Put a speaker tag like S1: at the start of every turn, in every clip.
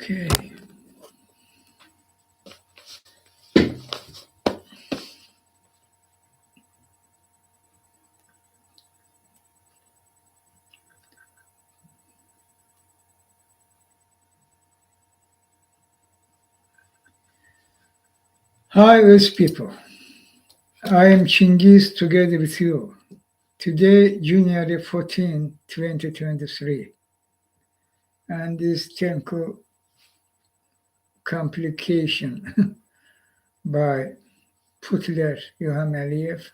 S1: Okay. Hi, Earth people. I am Chinghiz together with you. Today, January 14, 2023. And this technical complication by Putler Ilham Aliyev.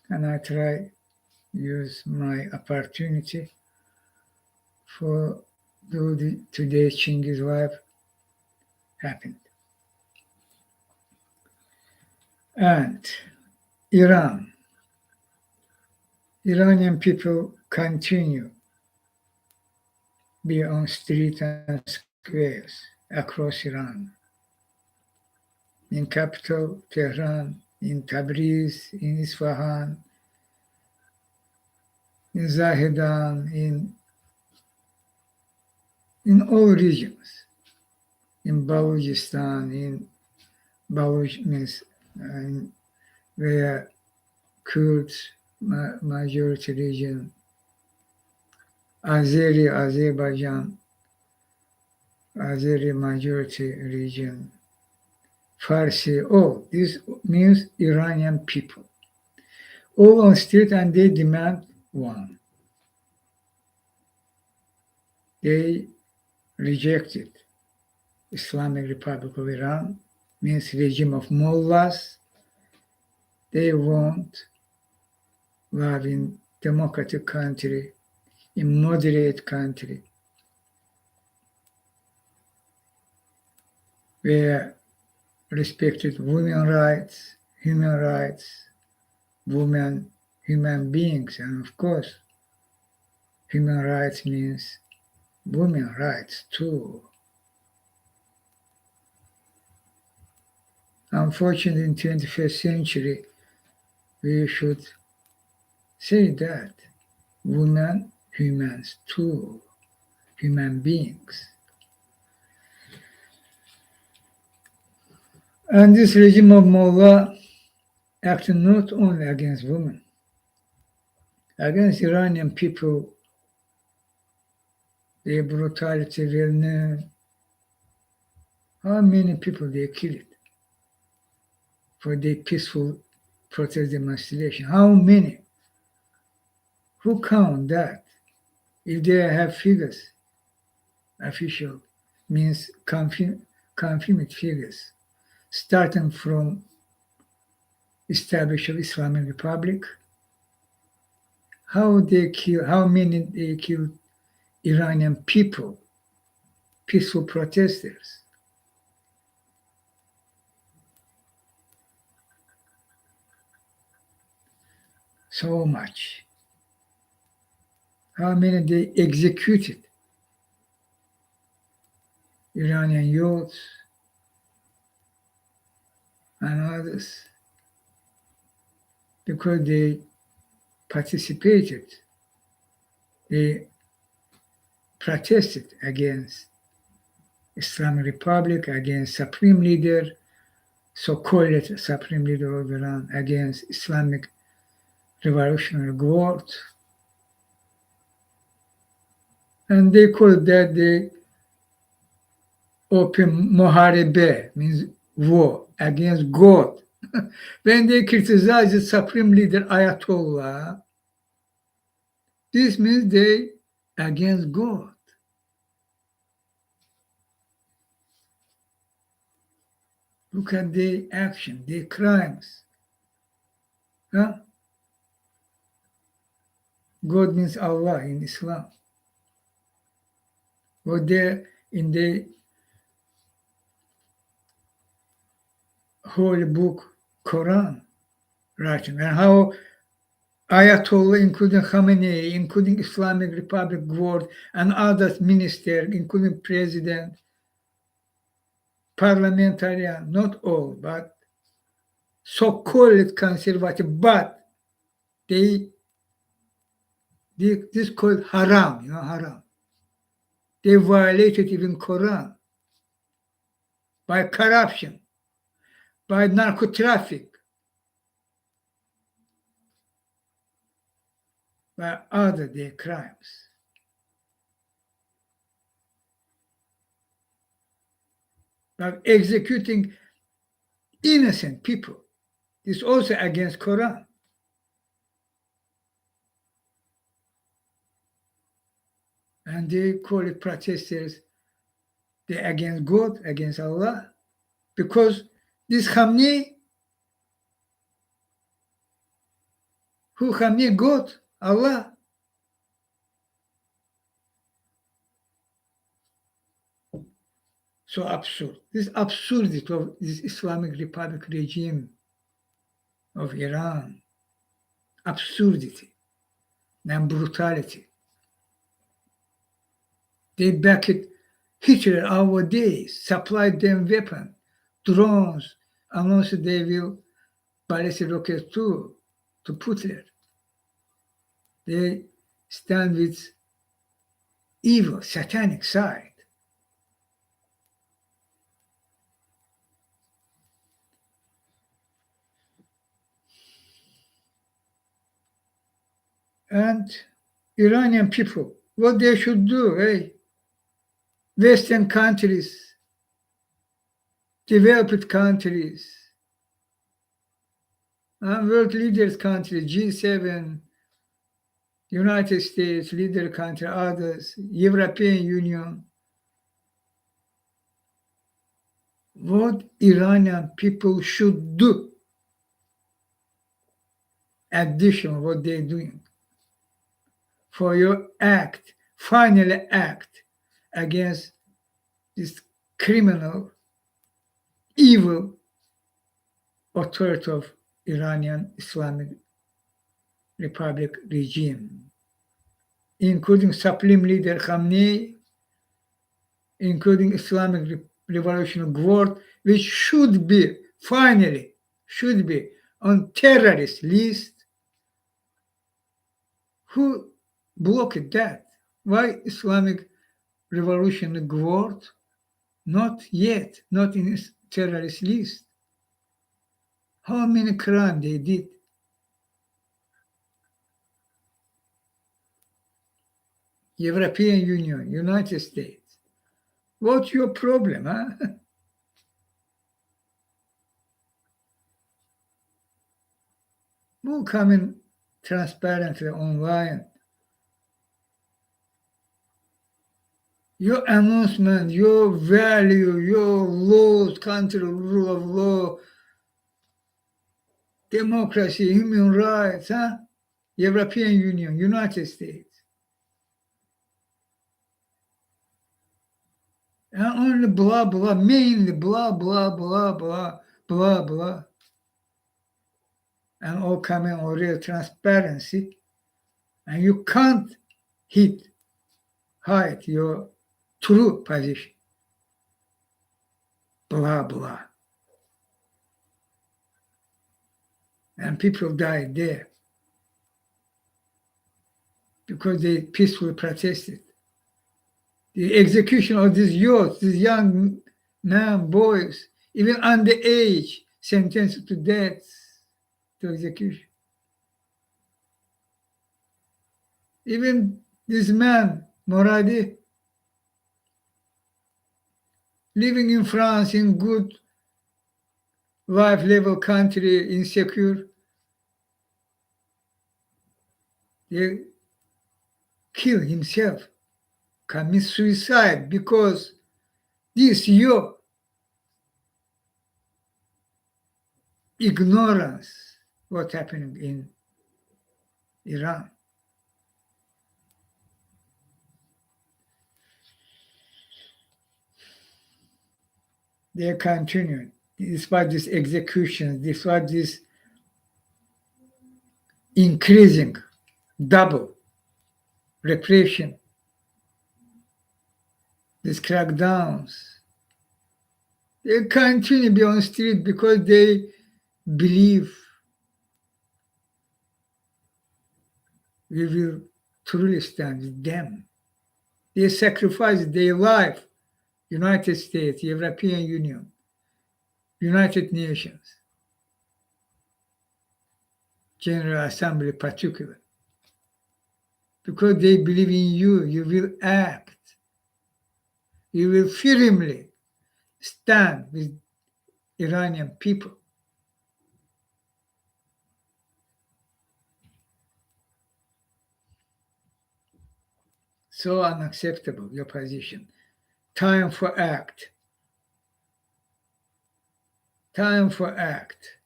S1: And I try use my opportunity for do today's Chinghiz live happened. And Iranian people continue be on streets and squares across Iran. In capital Tehran, in Tabriz, in Isfahan, in Zahedan, in all regions, in Balochistan, in Baloch means where Kurds majority region, Azerbaijan, Azeri majority region, Farsi, all this means Iranian people. All on street and they demand one. They rejected Islamic Republic of Iran, means regime of mullahs. They want live in democratic country, in moderate country, where respected women rights, human rights, women, human beings, and of course, human rights means women rights too. Unfortunately, in 21st century, we should say that women, humans too, human beings. And this regime of mullah acted not only against women, against Iranian people, their brutality well known. How many people they killed for their peaceful protest demonstration? How many? Who count that? If they have figures, official means confirmed figures, starting from establishment of Islamic Republic, how many they killed Iranian people, peaceful protesters. So much. How many they executed Iranian youths and others because they participated, they protested against Islamic Republic, against Supreme Leader, so-called Supreme Leader of Iran, against Islamic Revolutionary Guard. And they called that the open Moharebe, means war against God. When they criticized the Supreme Leader Ayatollah, this means they against God. Look at their action, their crimes. Huh? God means Allah in Islam. What there in the holy book Quran writing, and how Ayatollah, including Khamenei, including Islamic Republic Guard, and other ministers, including president, parliamentarian, not all, but so-called conservative, but this called haram, haram. They violated even Quran. by corruption, by narcotraffic, by other their crimes. By executing innocent people. This is also against Quran. And they call it protesters. They're against God, against Allah. Because this Khamenei, who Khamenei God, Allah. So absurd. This absurdity of this Islamic Republic regime of Iran. Absurdity and brutality. They backed Hitler our days, supplied them weapons, drones, announced they will ballistic rockets too, to put there. They stand with evil, satanic side. And Iranian people, what they should do, Western countries, developed countries, world leaders countries, G7, United States, leader country, others, European Union. What Iranian people should do, addition what they're doing, for your act, finally act against this criminal, evil authority of Iranian Islamic Republic regime, including Supreme Leader Khamenei, including Islamic Revolutionary Guard, which should be, finally, should be on terrorist list. Who blocked that? Why Islamic Revolutionary Guard? Not yet, not in terrorist list. How many crimes they did? European Union, United States. What's your problem, huh? Who coming transparently online? Your announcement, your value, your laws, country rule of law, democracy, human rights, huh? European Union, United States. And only blah, blah, mainly blah, blah, blah, blah, blah, blah. And all coming on real transparency. And you can't hide your true position. Blah, blah. And people died there because they peacefully protested. The execution of these youths, these young men, boys, even underage, sentenced to death, to execution. Even this man, Moradi, living in France in good life level country, insecure, they kill himself, commit suicide because this your ignorance what's happening in Iran. They continue despite this execution, despite this increasing double repression, these crackdowns. They continue to be on the street because they believe we will truly stand with them. They sacrifice their life, United States, European Union, United Nations, General Assembly particular, because they believe in you, you will act. You will firmly stand with Iranian people. So unacceptable, your position. Time for act. Time for act.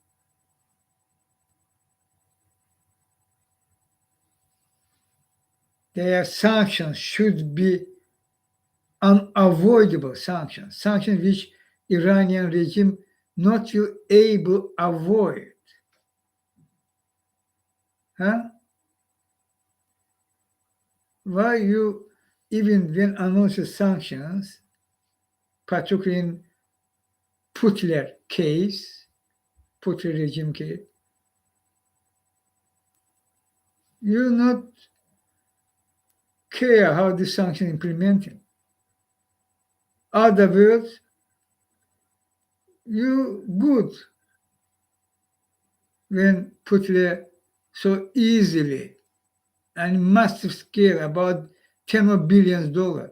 S1: Their sanctions should be unavoidable sanctions, sanctions which Iranian regime not will able avoid. Huh? Why you, even when announces sanctions, particularly in Putler case, Putler regime case, you not care how the sanction implemented. Other words, you good when Putler so easily and massive scale about 10 of billions dollars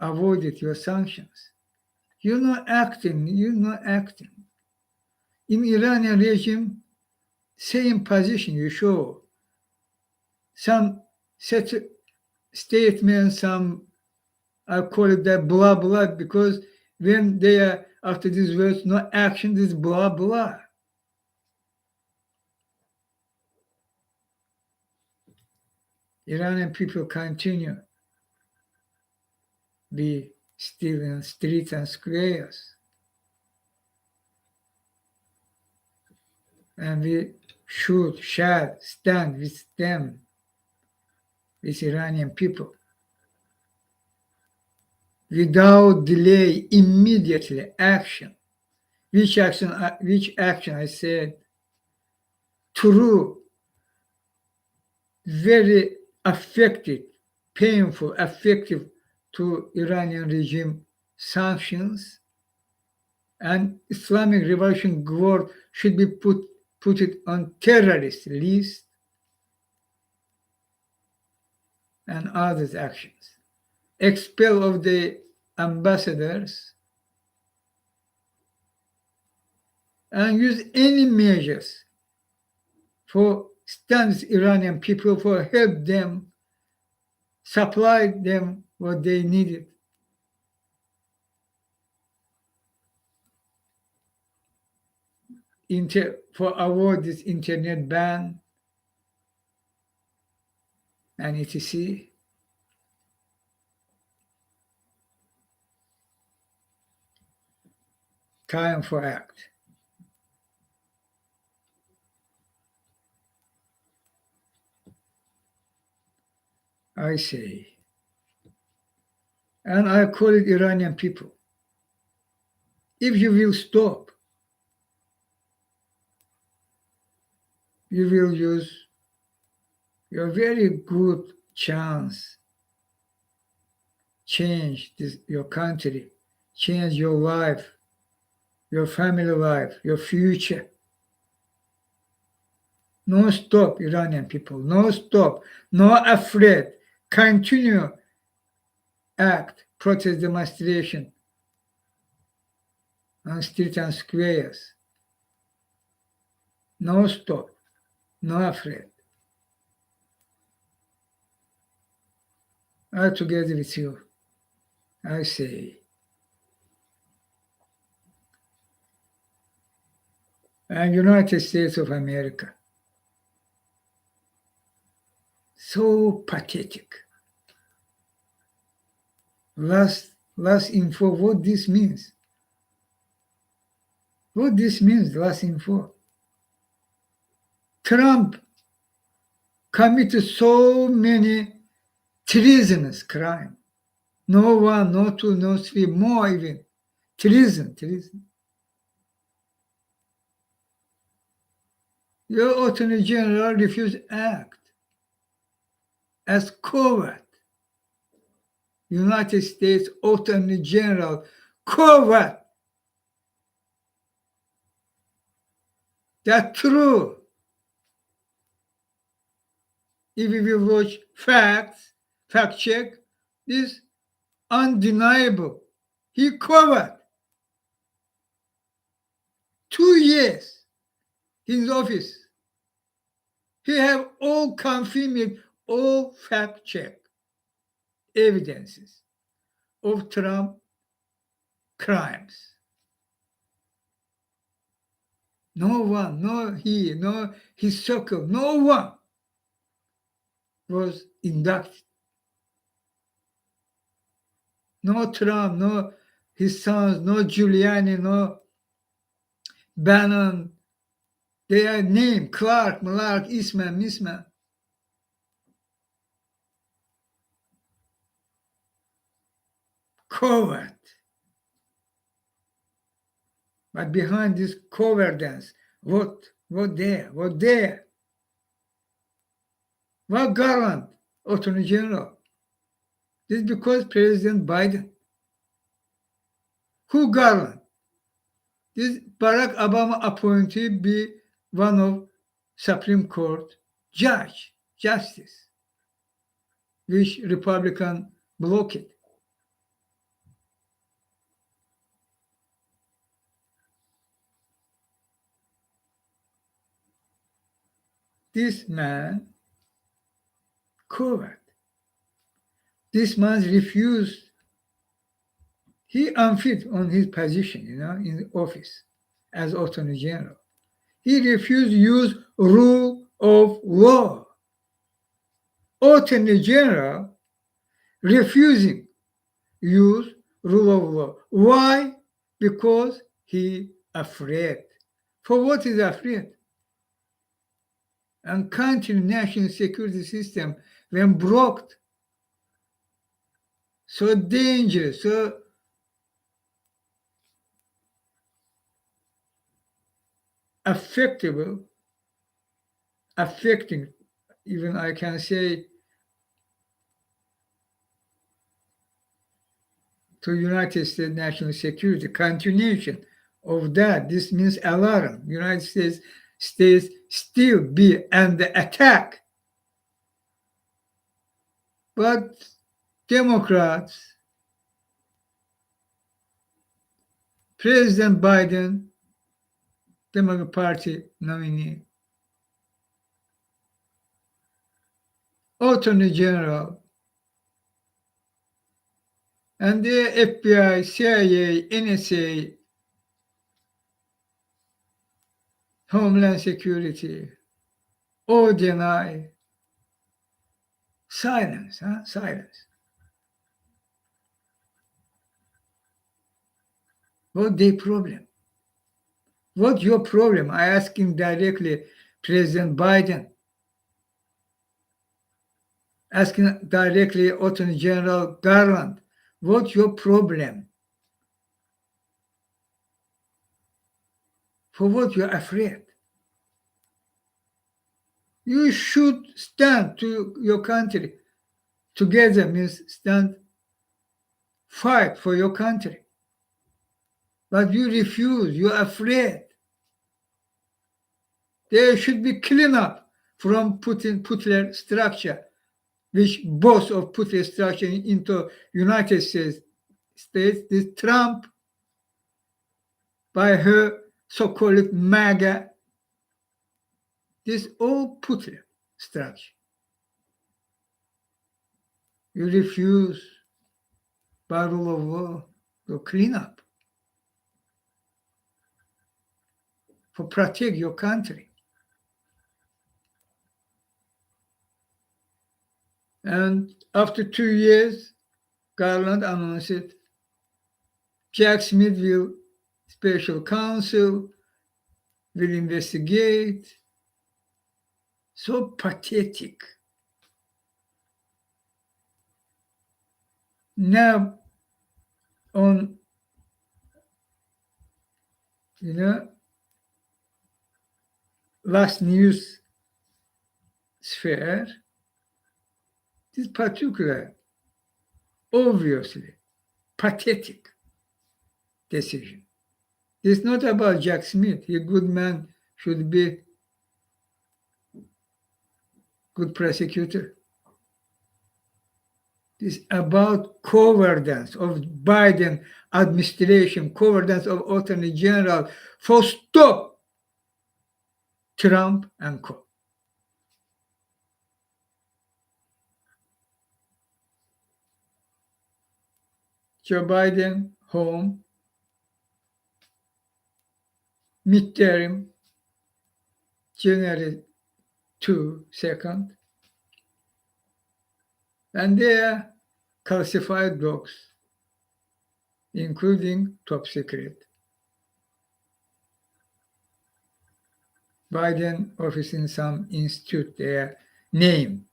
S1: avoided your sanctions. You're not acting. In Iranian regime, same position you show. Some set statements, some I call it that blah blah because when they are after these words, no action, this blah blah. Iranian people continue be still in streets and squares. And we shall stand with them, with Iranian people. Without delay, immediately action. Which action I said, through very effective, painful, effective to Iranian regime sanctions, and Islamic Revolution Guard should be put it on terrorist list, and other actions. Expel of the ambassadors and use any measures for stand Iranian people, for help them, supply them what they needed. For avoid this internet ban and etc. Time for act. I say. And I call it Iranian people. If you will stop, you will use your very good chance, change your country, change your life, your family life, your future. No stop, Iranian people, no stop, no afraid, continue act, protest demonstration on streets and squares. No stop, no afraid. I together with you, I say. And United States of America, so pathetic. Last info, what this means. What this means, last info. Trump committed so many treasonous crime. No one, no two, no three, more even. Treason. Your Attorney General refused to act as coward. United States Attorney General, coward. That's true. If we will watch facts, fact check, this undeniable. He covered 2 years in his office. He have all confirmed, all fact check evidences of Trump crimes. No one, no he, no his circle, no one was inducted. No Trump, no his sons, no Giuliani, no Bannon. They are named Clark, Malark, Eastman, Misman. Covert. But behind this coverdance, what there? What there? What Garland, Attorney General? This is because President Biden. Who Garland? This Barack Obama appointee be one of Supreme Court justice, which Republican blocked it. This man covered. This man refused. He unfit on his position, in the office as Attorney General. He refused to use rule of law. Attorney General refusing use rule of law. Why? Because he afraid. For what is afraid? And country national security system when blocked, so dangerous, so affecting, even I can say, to United States national security, continuation of that. This means alarm. United States still be under attack. But Democrats, President Biden, Democratic Party nominee, Attorney General, and the FBI, CIA, NSA, Homeland Security, all deny. Silence, silence. What their problem? What your problem? I asking directly President Biden. Asking directly Attorney General Garland. What's your problem? For what you're afraid? You should stand to your country. Together means stand, fight for your country. But you refuse, you're afraid. There should be cleanup from Putler structure, which both of Putler structure into United States. This Trump, by her so-called MAGA, this all Putler structure. You refuse by rule of law to clean up, for protect your country. And after 2 years, Garland announced Jack Smith will special counsel, will investigate. So pathetic. Now, on, last news sphere, this particular, obviously, pathetic decision. It's not about Jack Smith. He's a good man, should be good prosecutor. This is about cowardice of Biden administration, cowardice of Attorney General for stop Trump and co. Joe Biden home, midterm, January 2nd, and there classified docs, including top secret. Biden office in some institute their name.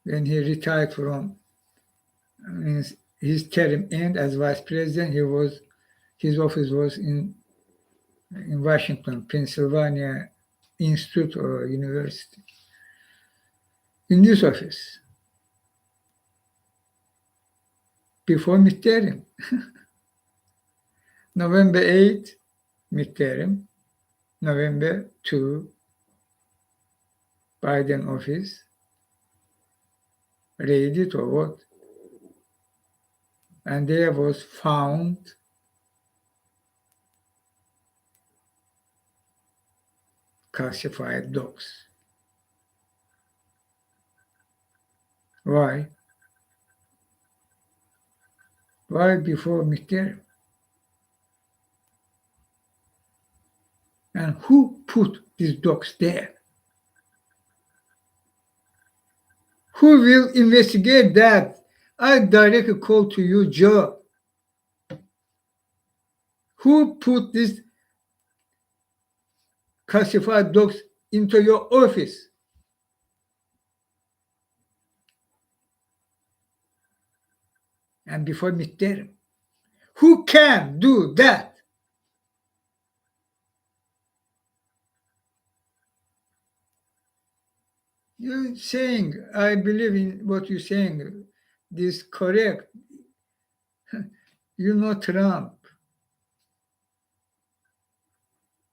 S1: When he retired from his term end as vice president, his office was in Washington, Pennsylvania Institute or University. In this office, before midterm, November 8, midterm, November 2, Biden office, ready to vote. And there was found classified docs. Why? Why before midterm? And who put these docs there? Who will investigate that? I directly call to you, Joe. Who put these classified docs into your office? And before midterm. Who can do that? You're saying, I believe in what you're saying. This is correct. You know Trump.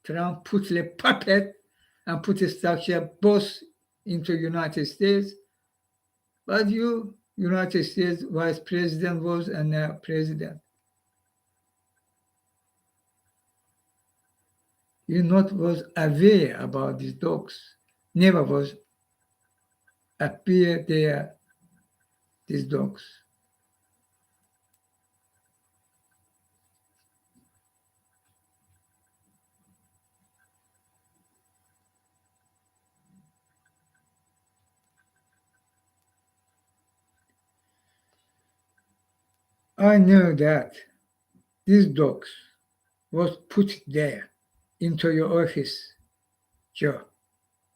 S1: Trump put a puppet and put a structure both into United States. But you, United States vice president was and now president. You not was aware about these dogs. Never was appear there, these dogs. I know that these dogs was put there into your office, Joe.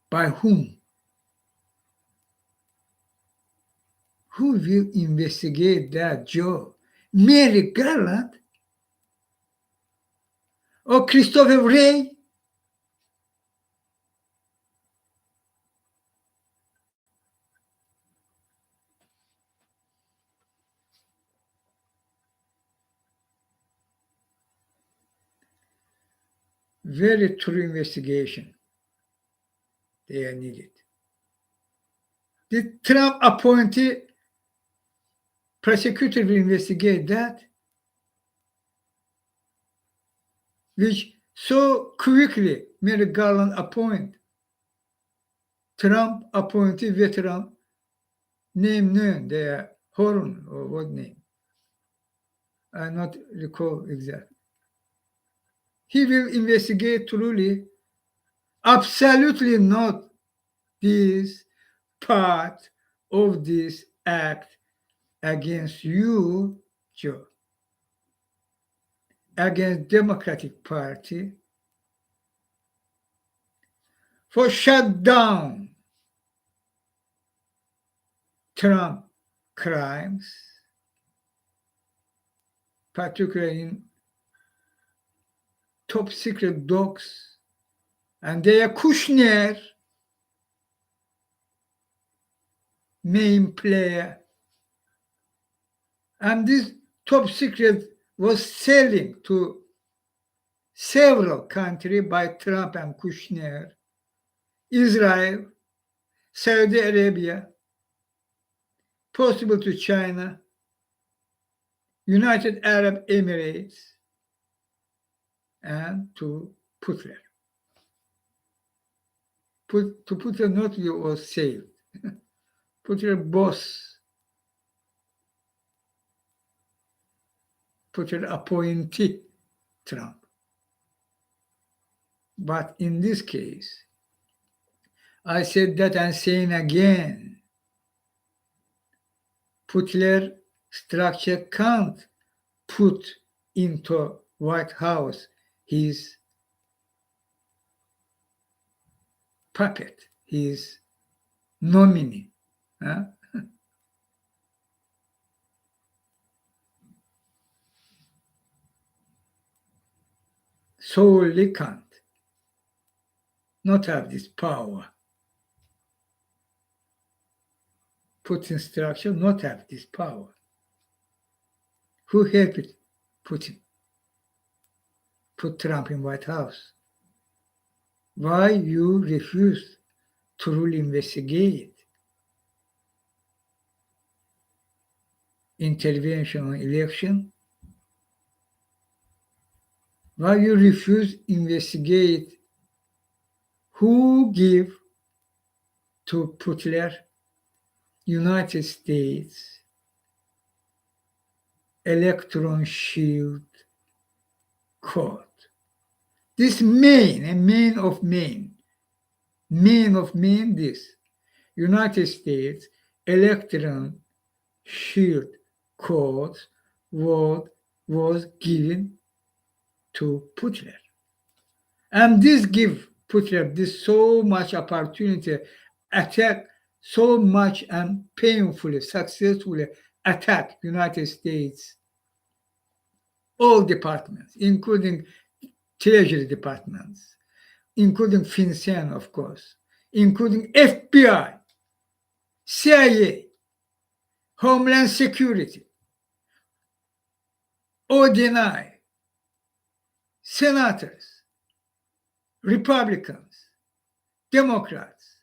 S1: By whom? Who will investigate that, Joe? Merrick Garland or Christopher Wray? Very true investigation. They are needed. The Trump appointed prosecutor will investigate that, which so quickly Merrick Garland appoint. Trump appointed veteran, name known, they are Horn or what name? I not recall exactly. He will investigate truly. Absolutely not this part of this act against you, Joe, against Democratic Party for shut down Trump crimes, particularly in top secret dogs, and they are Kushner, main player. And this top secret was selling to several countries by Trump and Kushner, Israel, Saudi Arabia, possible to China, United Arab Emirates, and to Putler. To Putler not was saved. Putler boss, Putler appointee Trump. But in this case, I said that and saying again, Putler structure can't put into White House his puppet, his nominee. Huh? Solely can't not have this power. Putin structure not have this power. Who helped Putin? Put Trump in White House. Why you refuse to really investigate intervention on election? Why you refuse investigate who give to Putler United States electron shield code? This main of main, this United States electron shield code was given to Putler. And this give Putler this so much opportunity, attack so much and painfully, successfully attack United States, all departments, including Treasury departments, including FinCEN, of course, including FBI, CIA, Homeland Security, ODNI, senators, Republicans, Democrats.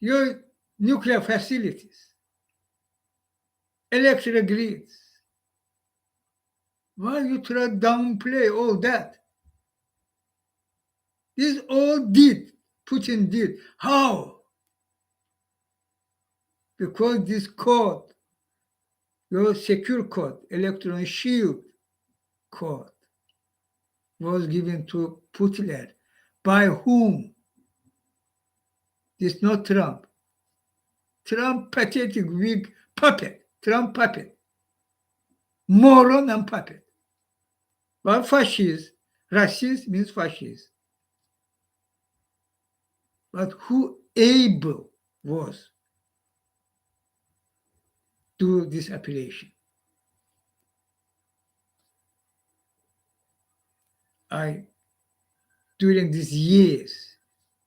S1: Your nuclear facilities, electric grids. Why you try to downplay all that? This all Putin did. How? Because this code, your secure code, electron shield code, was given to Putler. By whom? This not Trump. Trump pathetic, weak puppet. Trump puppet. Moron and puppet. But fascist, racist means fascist. But who able was do this appellation? During these years,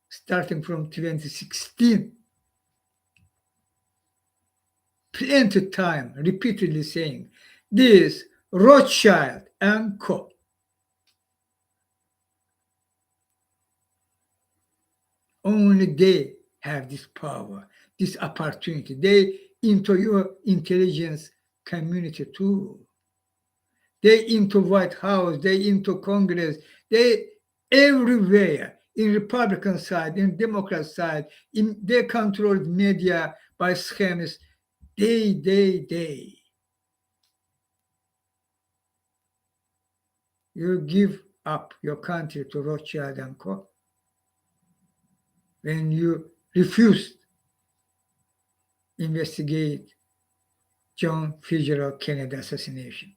S1: starting from 2016, plenty of time repeatedly saying this Rothschild and Co. Only they have this power, this opportunity. They into your intelligence community too. They into White House, they into Congress, they everywhere, in Republican side, in Democrat side, they control media by schemes. They. You give up your country to Rothschild and Co. When you refused investigate John Fitzgerald Kennedy assassination.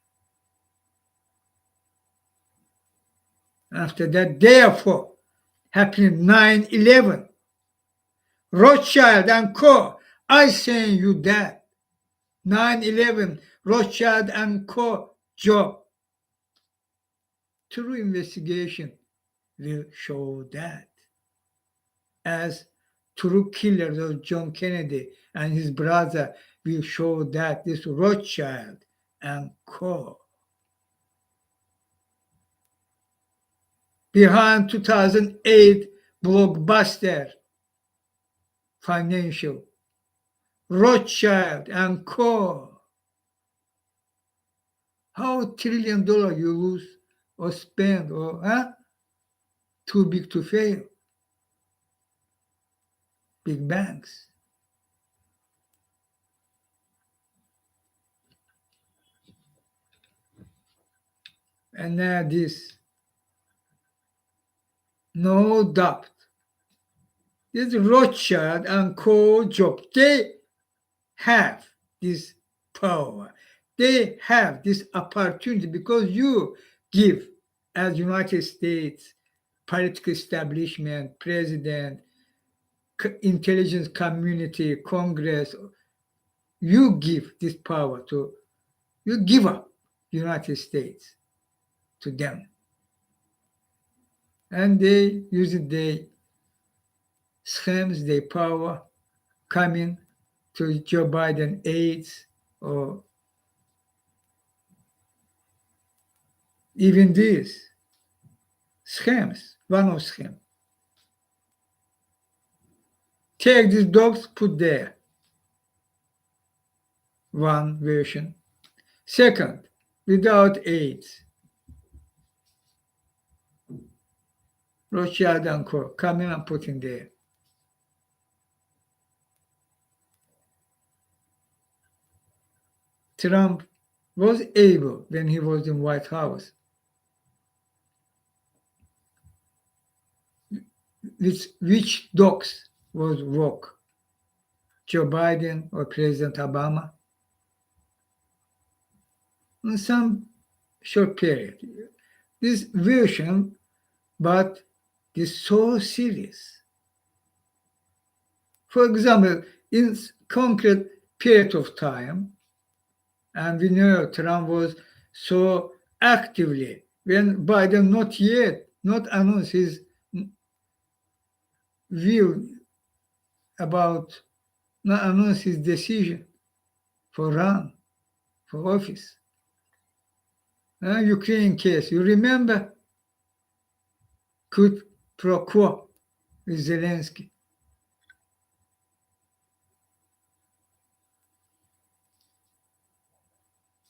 S1: After that, therefore, happened 9/11. Rothschild and Co. I saying you that 9/11 Rothschild and Co. job. True investigation will show that. As true killers of John Kennedy and his brother will show that this Rothschild and Co. behind 2008 blockbuster financial Rothschild and Co. How $1 trillion you lose or spend or too big to fail? Big banks. And now this, no doubt. This Rothschild and Co. job, they have this power. They have this opportunity because you give, as United States political establishment, president, intelligence community, Congress, you give this power to, you give up United States to them. And they use their schemes, their power, coming to Joe Biden aides or even these schemes, one of schemes. Take these dogs, put there. One version. Second, without aids. Rothschild and Co. coming and putting there. Trump was able, when he was in White House, which dogs was woke? Joe Biden or President Obama? In some short period. This version, but this so serious. For example, in concrete period of time, and we know Trump was so actively, when Biden not announced his view about, not announced his decision for run for office. Ukraine case, you remember? Quid pro quo with Zelensky.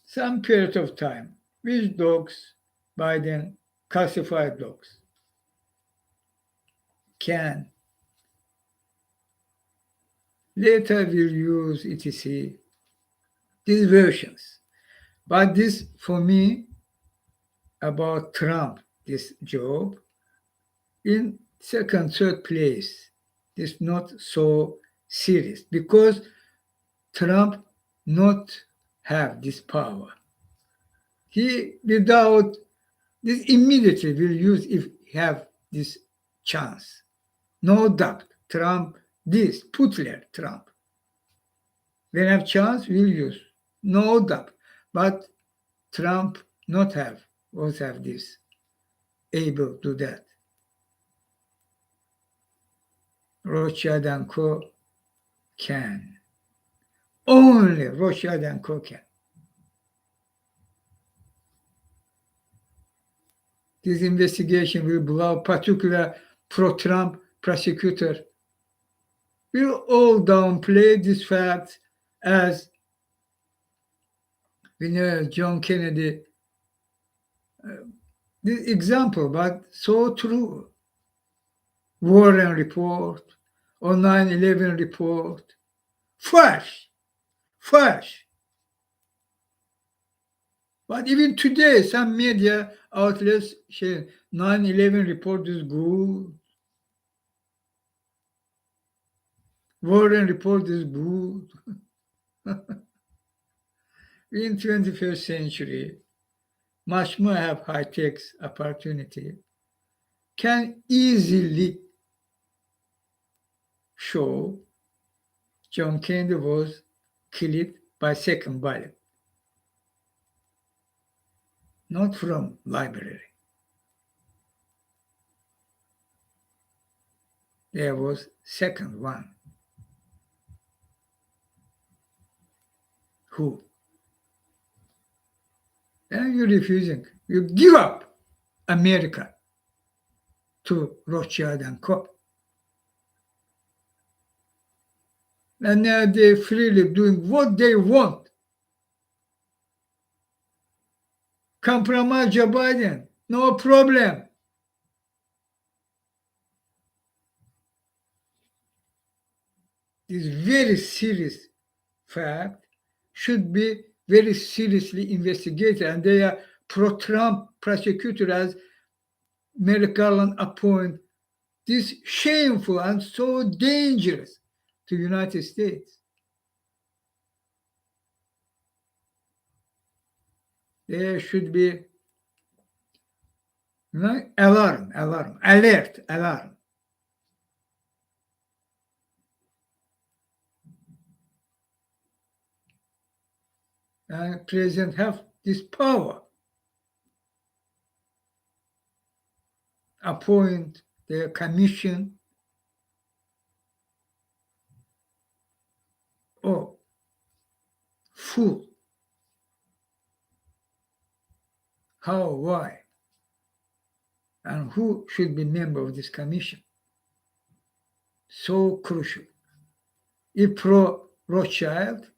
S1: Some period of time, which dogs, Biden, classified dogs, can later will use etc. These versions. But this, for me, about Trump, this job, in second, third place, is not so serious because Trump not have this power. He, without this, immediately will use if have this chance. No doubt, Trump, this Putler Trump, when have chance, will use. No doubt. But Trump not have, also have this, able to do that. Rothschild and Co. can. Only Rothschild and Co. can. This investigation will blow, particular pro-Trump prosecutor will all downplay this fact as we know John Kennedy. This example, but so true. Warren report or 9/11 report. Fresh. But even today, some media outlets say 9/11 report is good. Warren report is good. In 21st century, much more have high-tech opportunity, can easily show John Kennedy was killed by second ballot, not from library. There was second one. Who? And you're refusing. You give up America to Rothschild and Co. And now they're freely doing what they want. Compromise Joe Biden, no problem. This very serious fact should be very seriously investigated, and they are pro-Trump prosecutor as Merrick Garland appoint this shameful and so dangerous to the United States. There should be alarm, alert. And president have this power, appoint the commission. Oh, fool. How, why, and who should be member of this commission? So crucial. If pro Rothschild,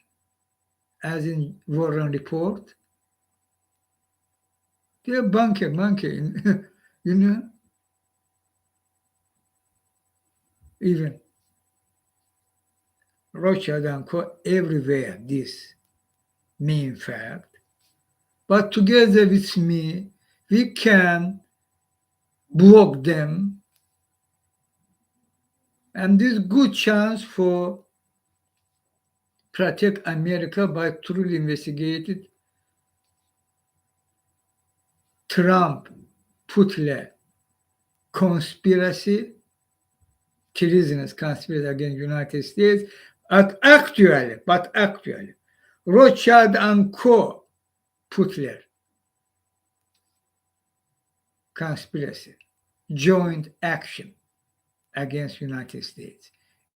S1: as in Warren report, they're monkey, you know, even Rothschild and Co. everywhere, this main fact. But together with me, we can block them, and this good chance for protect America by truly investigated Trump Putler conspiracy, treasonous conspiracy against the United States, but actually, Rothschild and Co. Putler conspiracy, joint action against United States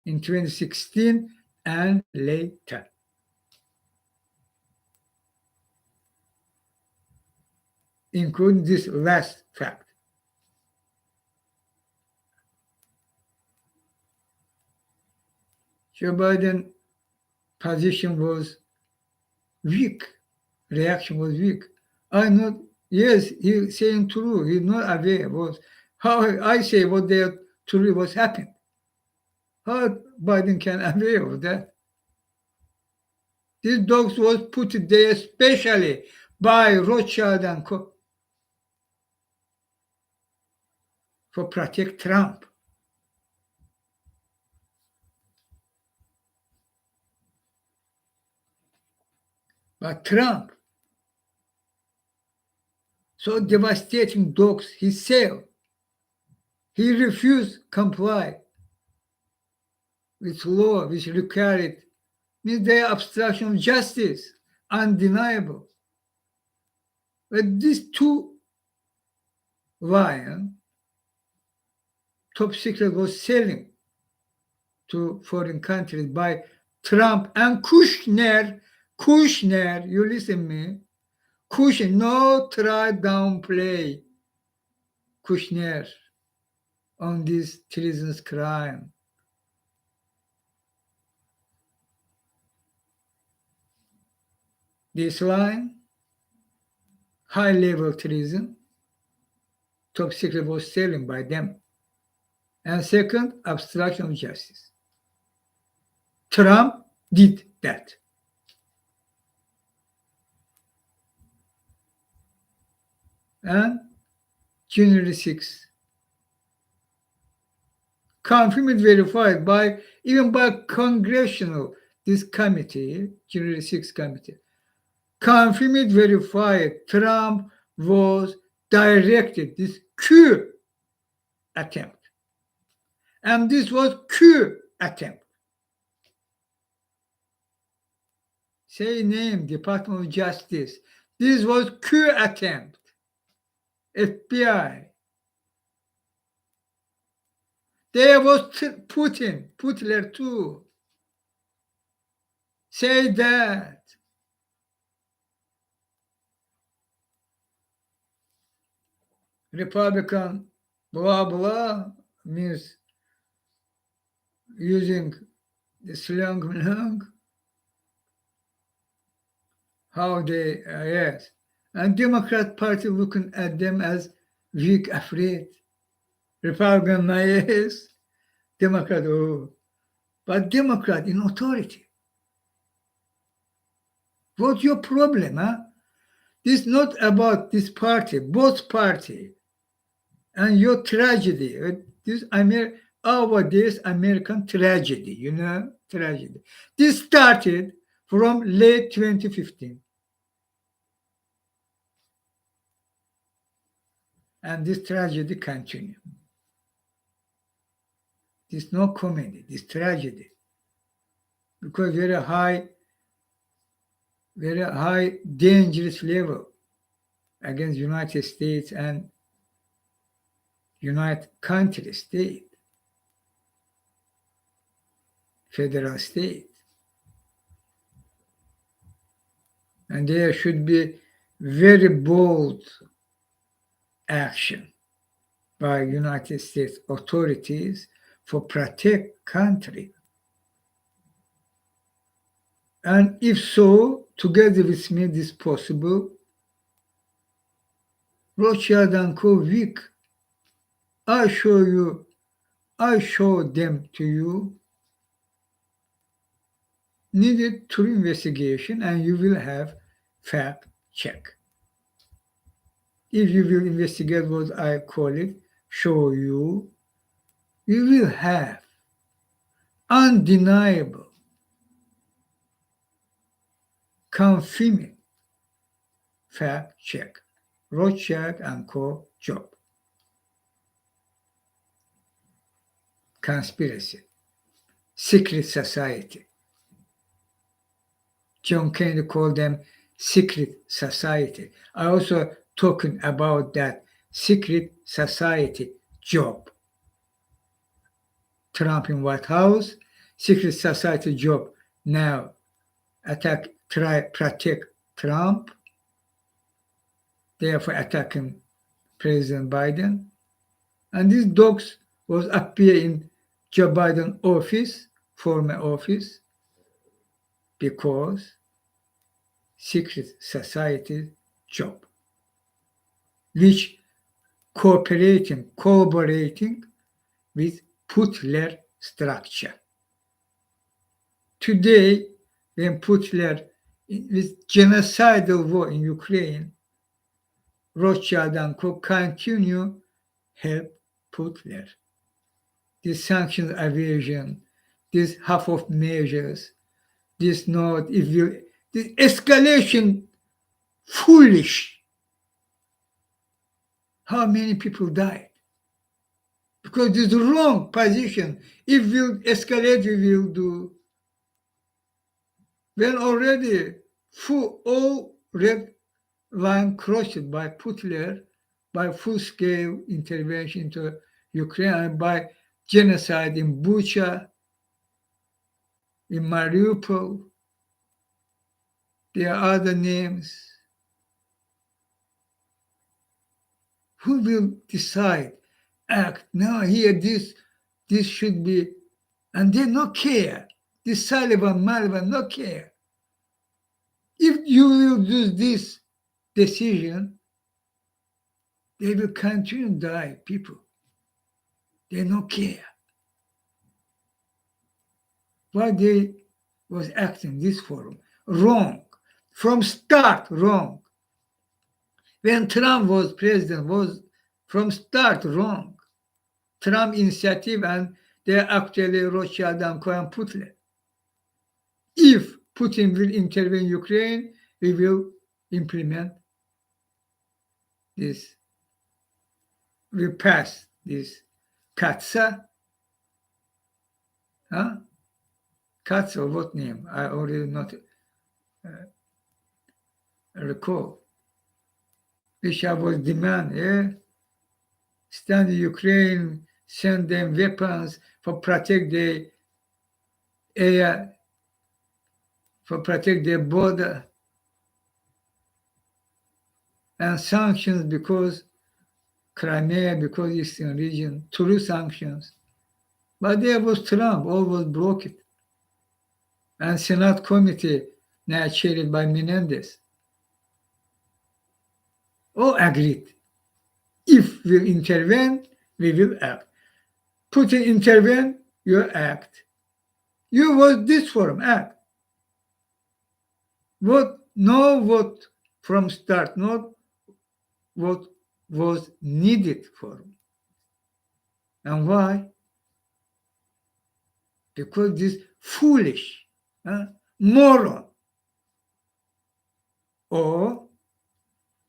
S1: in 2016 and later. Including this last fact. Joe Biden's position was weak, reaction was weak. I know, yes, he's saying true. He's not aware was how I say what they truly was happened. How Biden can aware of that? These dogs was put there especially by Rothschild and Co. for protect Trump. But Trump, so devastating dogs himself, he refused comply with law which required means their obstruction of justice, undeniable. But these two lions, top secret was selling to foreign countries by Trump and Kushner, you listen me, Kushner, no try downplay Kushner on this treasonous crime. This line, high-level treason, top secret was selling by them. And second, obstruction of justice. Trump did that. And January 6th, confirmed, verified by even by congressional this committee, January 6th committee, confirmed, verified Trump was directed this coup attempt, and this was coup attempt. Say name, Department of Justice. This was coup attempt. FBI. There was Putin, Putler too. Say that. Republican blah blah means using the slang, how they, yes. And Democrat Party looking at them as weak, afraid. Republican, yes. Democrat, oh. But Democrat in authority. What's your problem, huh? This is not about this party, both party, and your tragedy. This nowadays American tragedy, tragedy. This started from late 2015. And this tragedy continues. This no comedy, this tragedy. Because very high dangerous level against United States and United Country State, federal state. And there should be very bold action by United States authorities for protect country. And if so, together with me, this possible, Rothschild and Co. weak. I show them to you, needed true investigation, and you will have fact check. If you will investigate what I call it, show you, you will have undeniable, confirming fact check. Rothschild and Co. job. Conspiracy. Secret society. John Kennedy called them secret society. I also talking about that secret society job. Trump in White House, secret society job. Now attack, try protect Trump. Therefore attacking President Biden. And these dogs was appear in Joe Biden office, former office, because secret society job, which collaborating with Putler structure. Today, when Putler, with genocidal war in Ukraine, Rothschild and Co. continue help Putler. This sanctions evasion, this half of measures, this not, if you, this escalation, foolish. How many people died? Because this is the wrong position. If we escalate, we will do. When already all red line crossed by Putler, by full-scale intervention into Ukraine, and by genocide in Bucha, in Mariupol, there are other names. Who will decide, act? No, here, this should be, and they no care. This Sullivan, no care. If you will do this decision, they will continue to die, people. They no care. Why they was acting this forum? Wrong. From start, wrong. When Trump was president, was from start wrong. Trump initiative, and they actually Rothschild and Co. and Putin. If Putin will intervene in Ukraine, we will implement this. We pass this Katsa. Huh? Katsa, what name? I already not recall. Which was demand, stand in Ukraine, send them weapons for protect the air, for protect their border, and sanctions because Crimea because Eastern region, through sanctions. But there was Trump, all was blocked. And Senate committee, now chaired by Menendez, all agreed. If we intervene, we will act. Putin intervene, you act. You was this forum, act. No vote from start, not what was needed for. And why? Because this foolish moron, or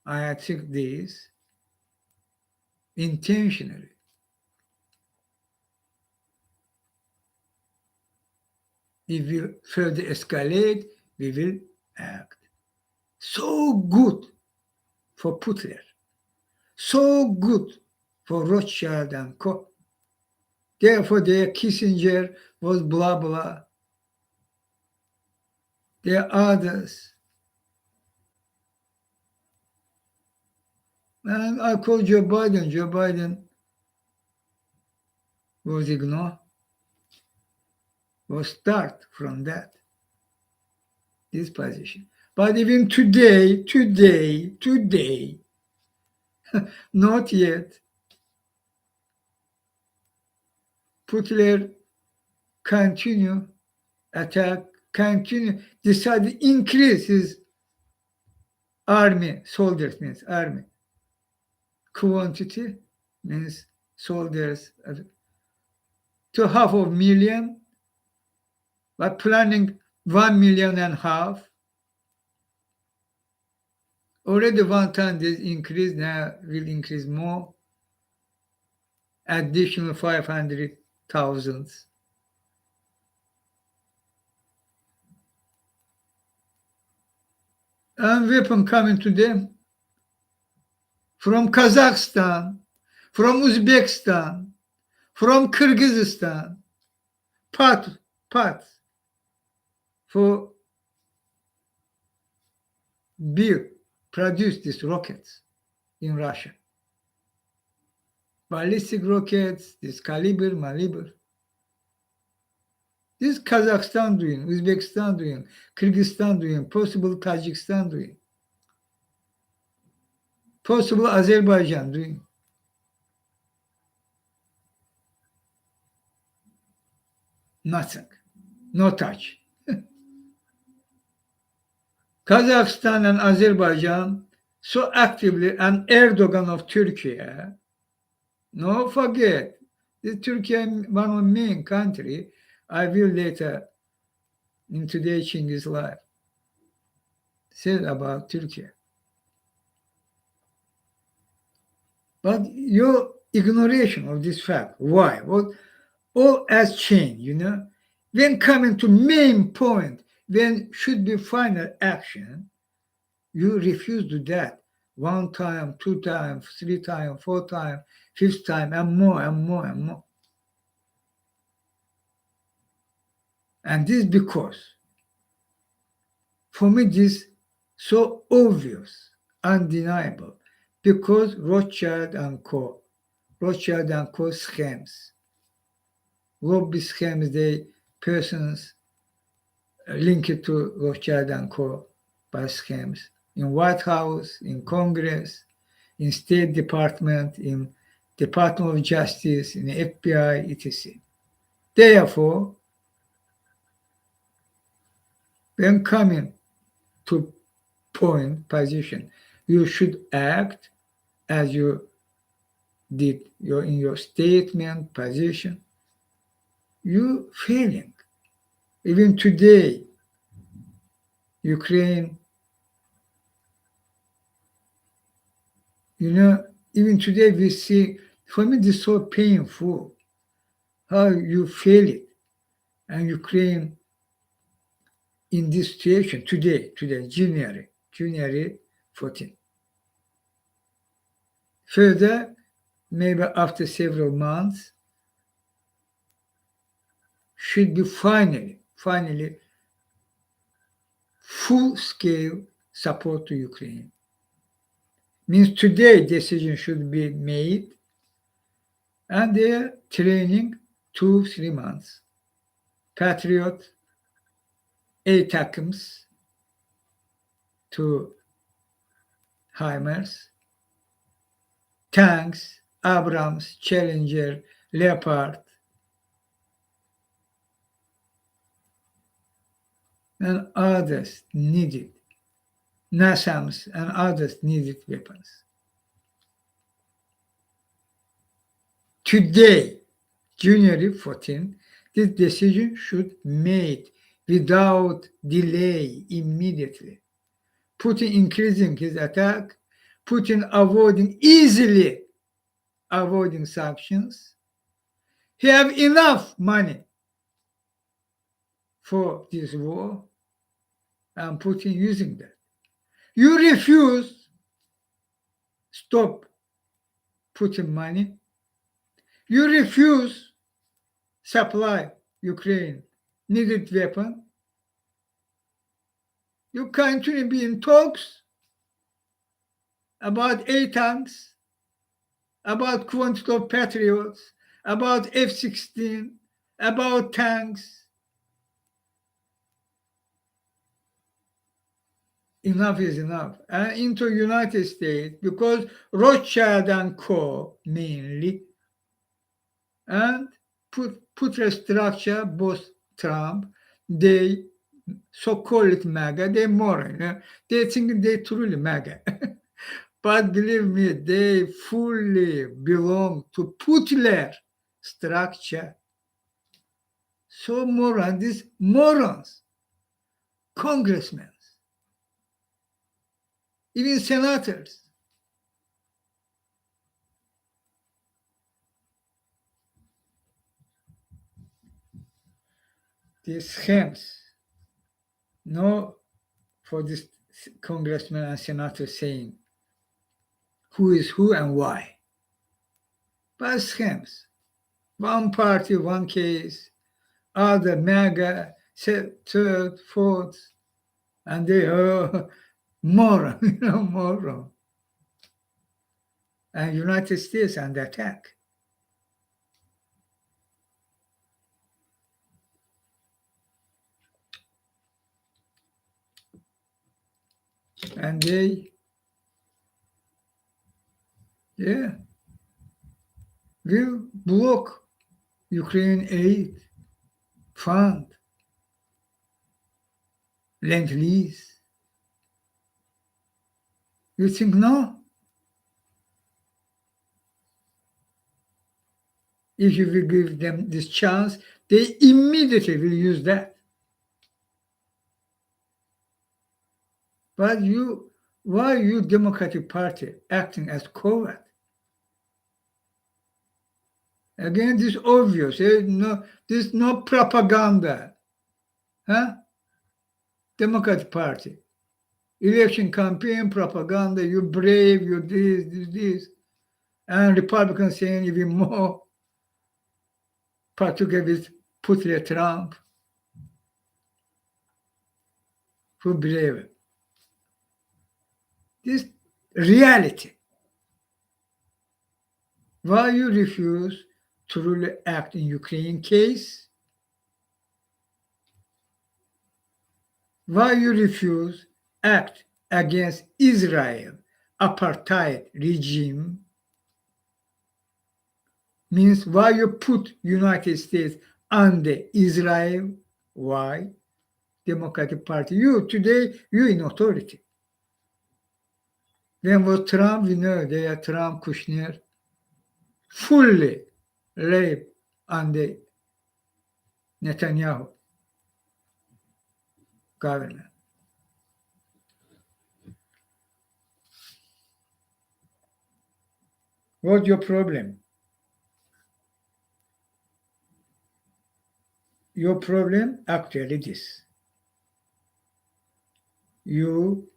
S1: I think this intentionally. If we further escalate, we will act. So good for Putler, so good for Rothschild and Co. Therefore, their Kissinger was blah blah. There are others. And I call Joe Biden. Joe Biden was ignored. Was start from that, this position. But even today, not yet. Putler continue attack, continue, decided increase his army, soldiers means army. Quantity means soldiers to 500,000, but planning 1.5 million. Already one time this increase, now will increase more, additional 500,000. And weapon coming to them from Kazakhstan, from Uzbekistan, from Kyrgyzstan, parts for produce these rockets in Russia. Ballistic rockets, this Maliber. This Kazakhstan doing, Uzbekistan doing, Kyrgyzstan doing, possible Tajikistan doing, possible Azerbaijan doing. Nothing, no touch. Kazakhstan and Azerbaijan so actively, and Erdogan of Turkey, no forget, the Turkey one of the main country. I will later in today's Chinghiz life said about Turkey. But your ignoration of this fact, why? What all has changed, When coming to main point, when should be final action, you refuse to that. 1 time, 2 times, 3 times, 4 times, 5th time, and more and more and more. And this because, for me, this so obvious, undeniable, because Rothschild and Co. Schemes, lobby schemes, they persons linked to Rothschild and Co. by schemes in White House, in Congress, in State Department, in Department of Justice, in FBI, etc. Therefore, when coming to position, you should act as you did in your statement position. You failing. Even today, Ukraine, even today we see, for me this is so painful, how you fail it. And Ukraine in this situation today, January 14. Further, maybe after several months, should be finally full-scale support to Ukraine. Means today decision should be made, and they are training 2-3 months. Patriot, A takıms to HIMARS, tanks, Abrams, Challenger, Leopard, and others needed, NASAMS and others needed weapons. Today, January 14, this decision should be made without delay immediately. Putin increasing his attack, Putin easily avoiding sanctions. He have enough money for this war, and Putin using that. You refuse, stop Putin money. You refuse supply Ukraine needed weapon. You continue being talks about A tanks, about quantity of patriots, about F-16, about tanks. Enough is enough. And into United States, because Rothschild and Co. mainly, and put a structure, both Trump, they so-called MAGA, they moron. They think they truly MAGA. But believe me, they fully belong to Putler structure. So moron, these morons, congressmen, even senators. These schemes, no, for this congressman and senator saying who is who and why. But schemes, one party, one case, other MAGA, third, fourth, and they are moron, moron. And United States under attack. And they, will block Ukraine aid, fund, Lend-Lease. You think no? If you will give them this chance, they immediately will use that. But why you Democratic Party acting as coward? Again, this obvious. There's no propaganda. Huh? Democratic Party. Election campaign, propaganda, you brave, you this. And Republicans saying even more, particularly with Putin, Trump, who brave. This reality. Why you refuse to really act in Ukraine case? Why you refuse act against Israel apartheid regime? Means why you put United States under Israel? Why? Democratic Party. You today, you in authority. When was Trump, we know they are Trump, Kushner, fully live under Netanyahu government. What's your problem? Your problem actually this. You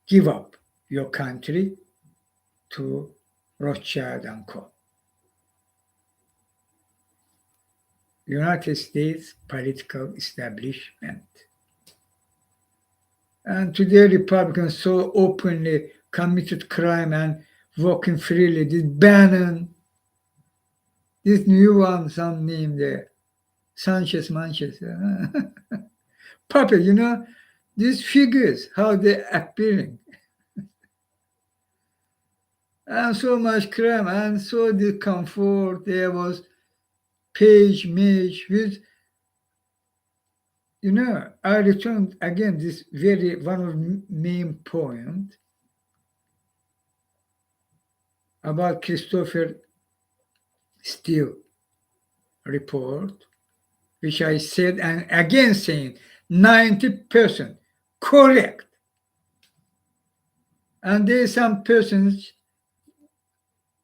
S1: give up your country to Rothschild and Co. United States political establishment. And today Republicans so openly committed crime and walking freely. This Bannon, this new one, some name there, Sanchez Manches. Puppet, these figures, how they're appearing. And so much crime, and so the comfort. There was page, mage, with, I returned again this one of main point about Christopher Steele report, which I said, and again saying 90% correct. And there's some persons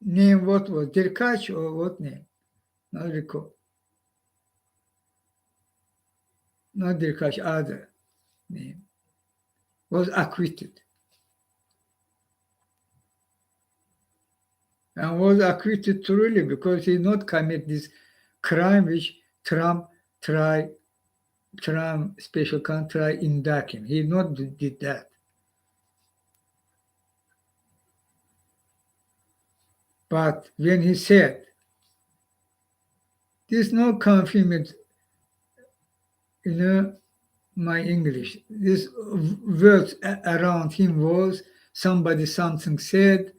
S1: name, what was Derkach or what name? Not recall. Not Derkach, other name was acquitted. And was acquitted truly because he not commit this crime which Trump special count try indict him. He not did that. But when he said, this no confirmed, my English, this words around him was somebody something said,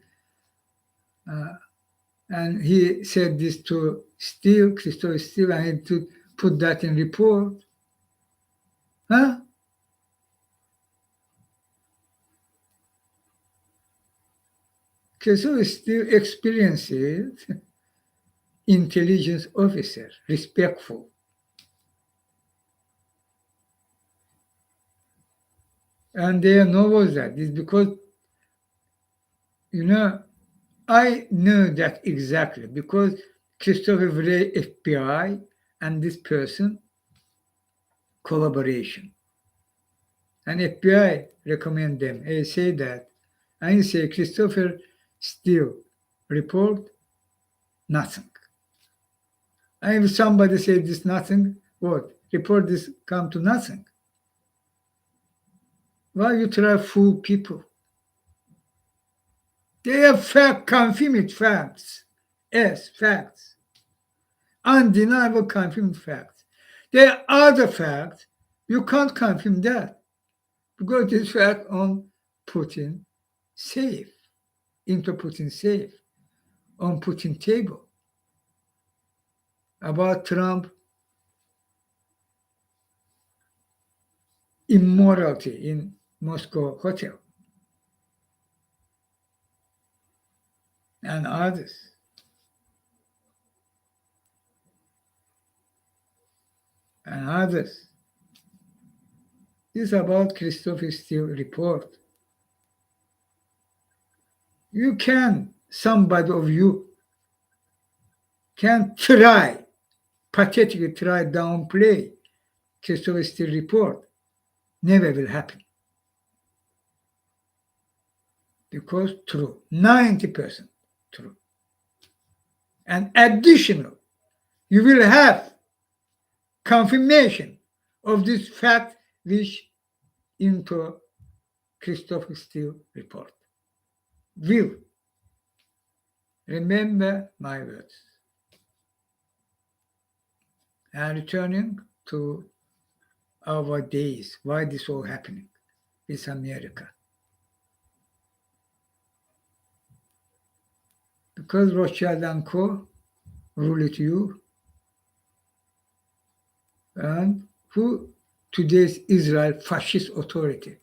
S1: and he said this to Steele, Christopher Steele, and he to put that in report. Huh? Christopher Steele experiences intelligence officer, respectful. And they know that. It's because, I know that exactly because Christopher Wray, FBI, and this person, collaboration. And FBI recommend them. I say that. I say Christopher Steele report, nothing. And if somebody say this nothing, what? Report this come to nothing. Why you try to fool people? They have confirmed facts. Yes, facts. Undeniable confirmed facts. There are other facts. You can't confirm that because this fact on Putin safe, into Putin safe, on Putin table. About Trump immorality in Moscow hotel and others. And others. This is about Christopher Steele report. You can, somebody of you can try, pathetically try downplay Christopher Steele report. Never will happen. Because true, 90% true. And additional, you will have confirmation of this fact which into Christopher Steele report. Will remember my words. And returning to our days, why this all happening with America. Because Rothschild and Co. rule it you, and who today's Israel fascist authority,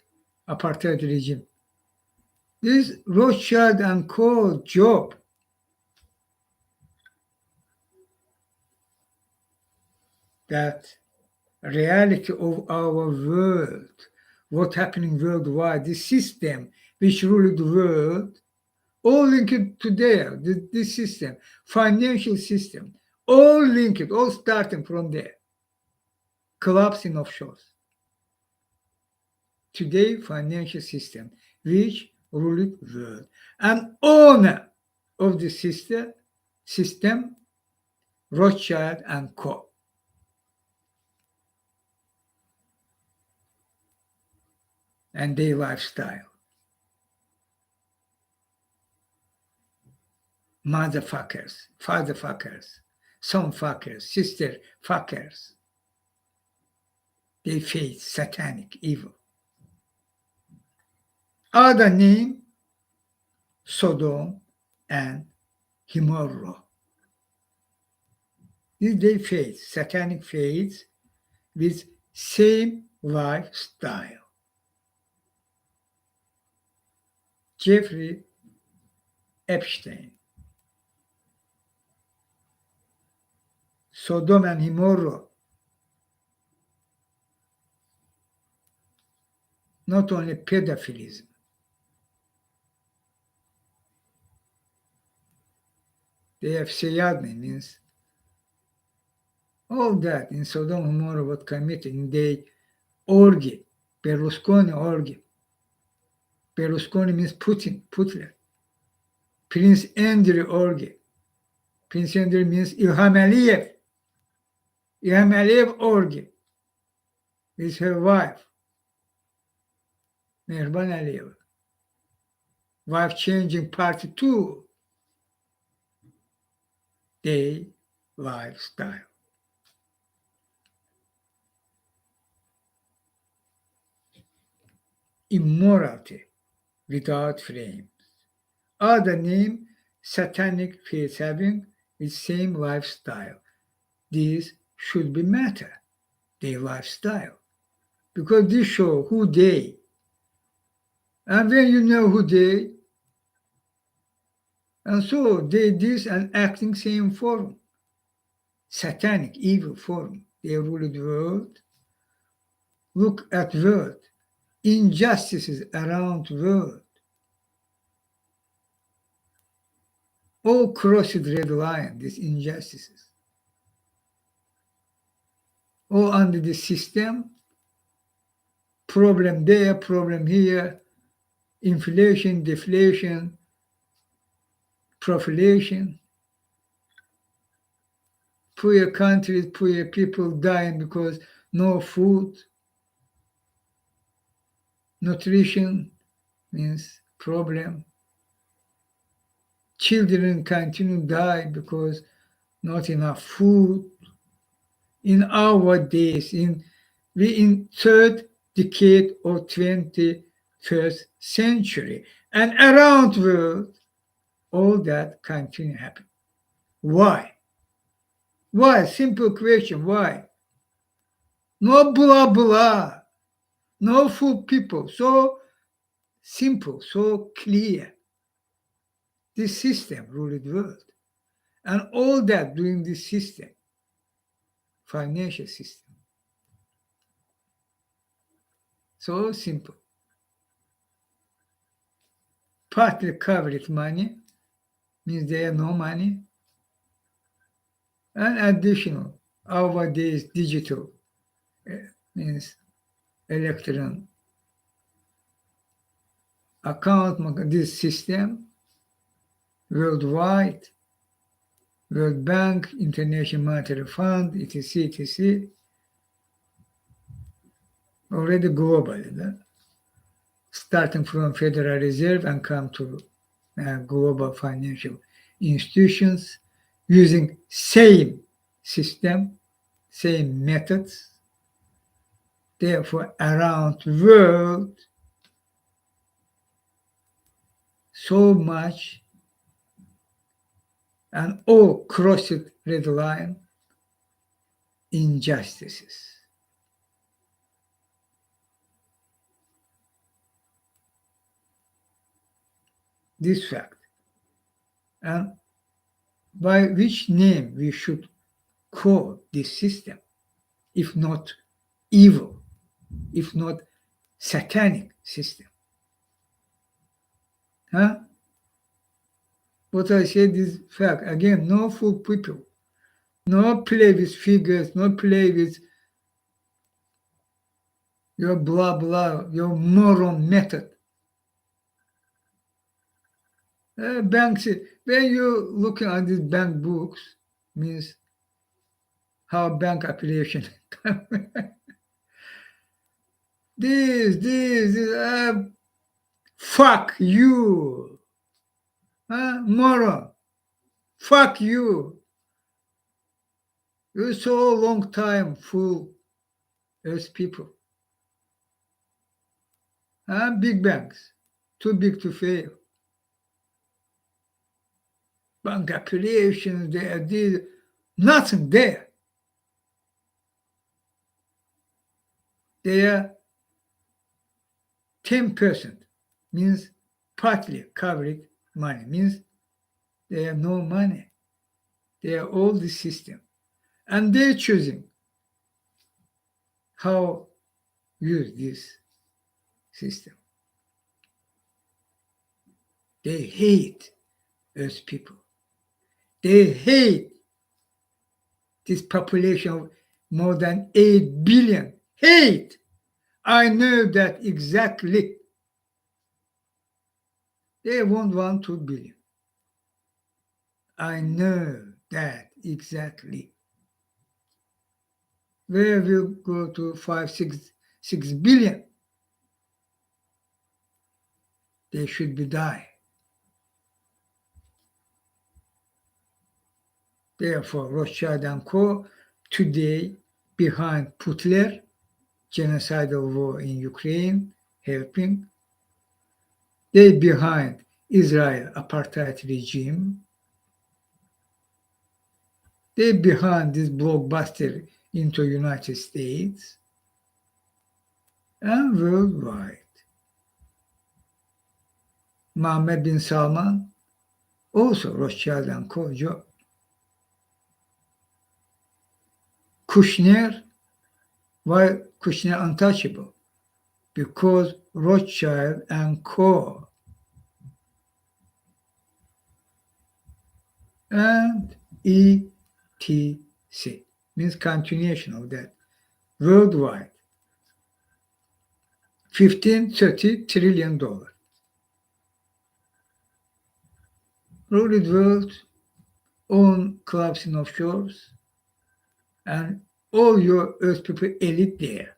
S1: apartheid regime. This Rothschild and Co. job that reality of our world, what's happening worldwide, this system which rule the world, all linked to there, this system, financial system, all linked, all starting from there, collapsing offshores. Today, financial system, which rule the world. And owner of the system, Rothschild and Co. And their lifestyle. motherfuckers, fatherfuckers, son fuckers, sister fuckers. They face satanic evil. Other name, Sodom and Gomorrah. They face satanic faiths with same lifestyle. Jeffrey Epstein. Sodom and Gomorrah. Not only pedophilism. They have Seyadni, means all that in Sodom and Gomorrah was committed in the orgy, Berlusconi orgy. Berlusconi means Putin, Putler. Prince Andrew orgy. Prince Andrew means Ilham Aliyev. Ilham Aliyev orgy with her wife, Mehriban Aliyev. Wife changing part 2. Day lifestyle. Immorality without frames. Other name, satanic faith having the same lifestyle. This should be matter, their lifestyle. Because this show who they. And when you know who they, and so they this and acting same form. Satanic, evil form. They rule the world. Look at world. Injustices around world. All crossed red line, these injustices. All under the system, problem there, problem here, inflation, deflation, profilation, poor countries, poor people dying because no food, nutrition means problem. Children continue to die because not enough food. In our days, in third decade of 21st century, and around the world, all that continue to happen. Why? Why? Simple question. Why? No blah blah. No fool people. So simple, so clear. This system ruled the world. And all that doing this system, financial system. So simple. Partly covered money means they have no money. And additional, our days digital means electron account, this system worldwide, World Bank, International Monetary Fund, etc., etc., already global, starting from Federal Reserve and come to global financial institutions using same system, same methods. Therefore, around the world, so much and all crossed red line injustices. This fact. And by which name we should call this system, if not evil, if not satanic system? Huh? What I said is fact. Again, no fool people. No play with figures, no play with your blah blah, your moron method. Banks, when you looking at these bank books, means how bank affiliation. Fuck you, moron. Fuck you. You so long time fool Earth people. Big banks, too big to fail. Bank creations, they did nothing there. They are 10%, means partly covered money, means they have no money. They are all the system. And they're choosing how use this system. They hate Earth people. They hate this population of more than 8 billion. Hate. I know that exactly. They won't want 2 billion. I know that exactly. Where will go to 6 billion? They should be die. Therefore, Rothschild and Co. today behind Putler, genocidal war in Ukraine, helping. They behind Israel apartheid regime. They behind this blockbuster into United States and worldwide. Mohammed bin Salman, also Rothschild and Co. job. Kushner, why Kushner untouchable? Because Rothschild and Co. and ETC means continuation of that worldwide. $15-30 trillion. Ruled world, own clubs in offshores, and all your Earth people elite there.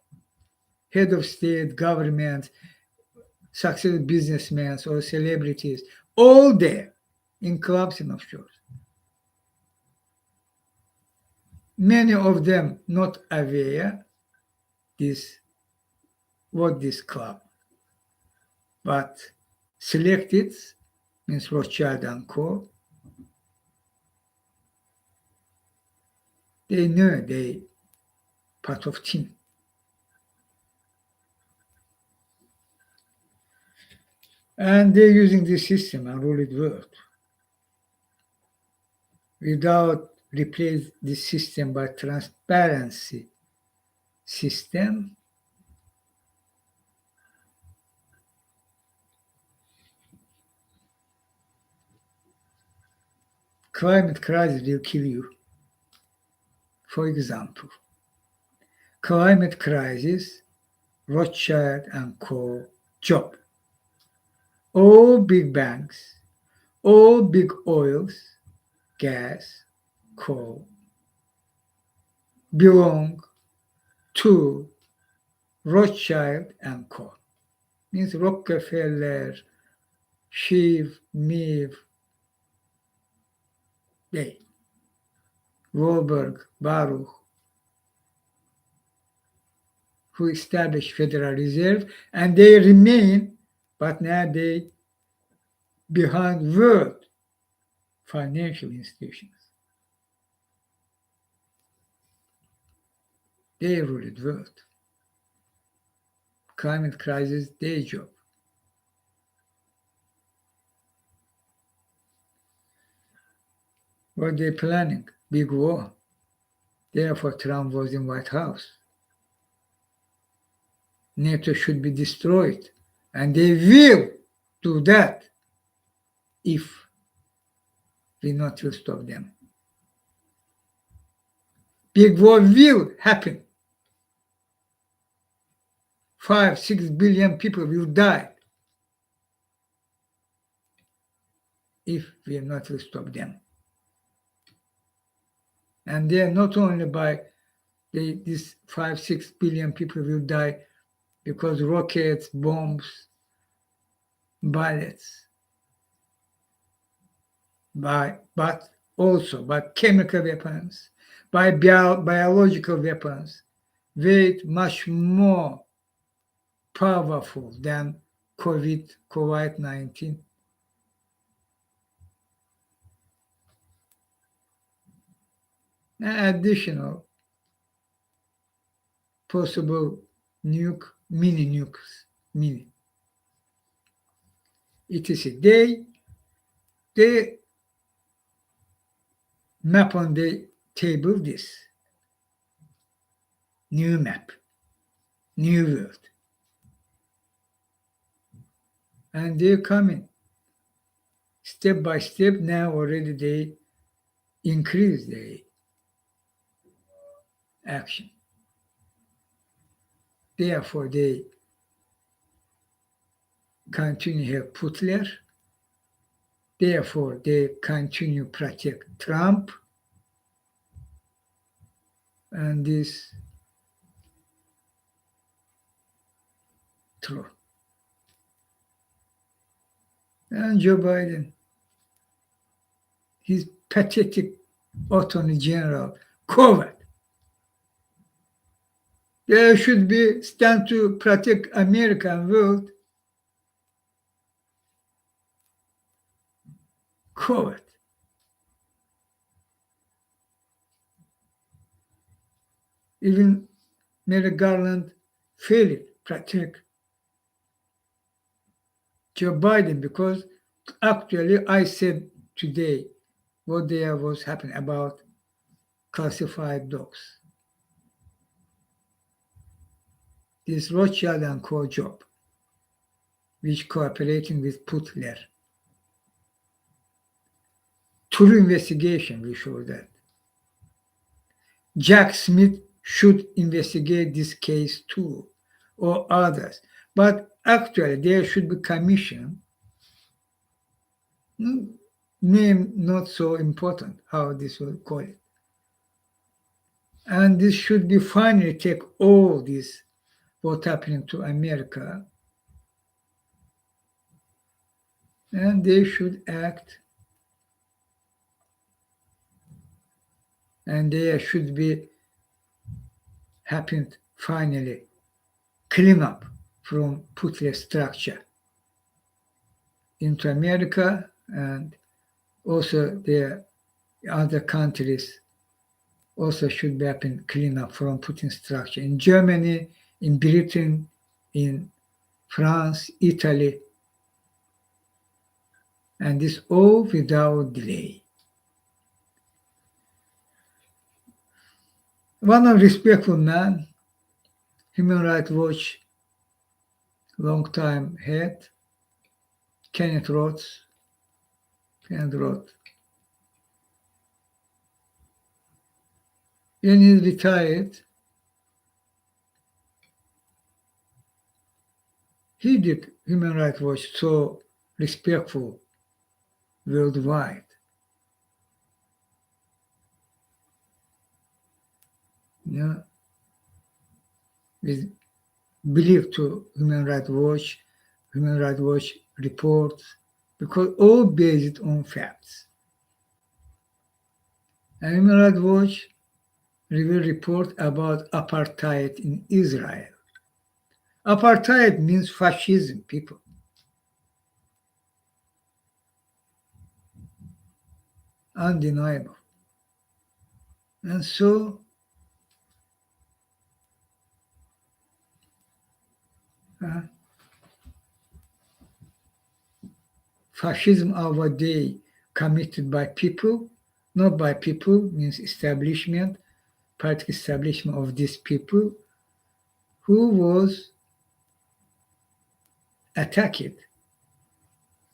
S1: Head of state, government, successful businessmen or celebrities, all there in clubs and offshores. Many of them not aware this club, but selected means Rothschild and Co. They know they part of team. And they're using this system and rule it world. Without replace this system by transparency system, climate crisis will kill you. For example, climate crisis, Rothschild and Co. job. All big banks, all big oils, gas, coal belong to Rothschild and Co. Means Rockefeller, Schiff, Meave, they, Wahlberg, Baruch, who established Federal Reserve, and they remain, but now they behind world financial institutions. They rule the world. Climate crisis, their job. What they're planning? Big war. Therefore, Trump was in White House. NATO should be destroyed. And they will do that if we not will stop them. Big war will happen. 5-6 billion people will die if we not will stop them. And they are not only by these 5-6 billion people will die because rockets, bombs, bullets, but also, but chemical weapons, by biological weapons, weight much more powerful than COVID-19. Additional possible mini nukes, etc. They map on the table this new map, new world, and they're coming step by step. Now already they increase the action. Therefore, they continue have Putler. Therefore, they continue protect Trump, and this true. And Joe Biden, his pathetic attorney general, covered. There should be stand to protect American world, covered. Even Mary Garland failed protect Joe Biden because actually I said today what there was happening about classified dogs. This Rothschild and Co. job, which cooperating with Putler. True investigation will show that. Jack Smith should investigate this case too, or others. But actually, there should be commission. Name not so important how this will call it. And this should be finally take all this, what happening to America, and they should act, and there should be happened finally clean up from Putler structure into America, and also the other countries also should be happen clean up from Putin structure in Germany, in Britain, in France, Italy, and this all without delay. One of respectful man, Human Rights Watch, long time head, Kenneth Roth. When he retired, he did Human Rights Watch so respectful worldwide. Yeah, with belief to Human Rights Watch reports, because all based on facts. And Human Rights Watch will report about apartheid in Israel. Apartheid means fascism, people. Undeniable. And so, fascism of a day committed by people, not by people, means establishment, political establishment of these people who was attacked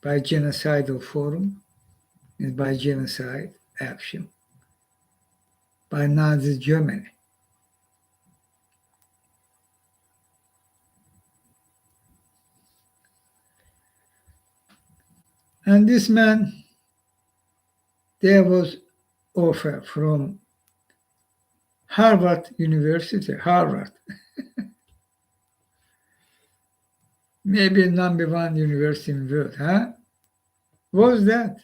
S1: by genocidal forum, by genocide action, by Nazi Germany. And this man, there was offer from Harvard University, maybe number one university in the world, huh? What was that?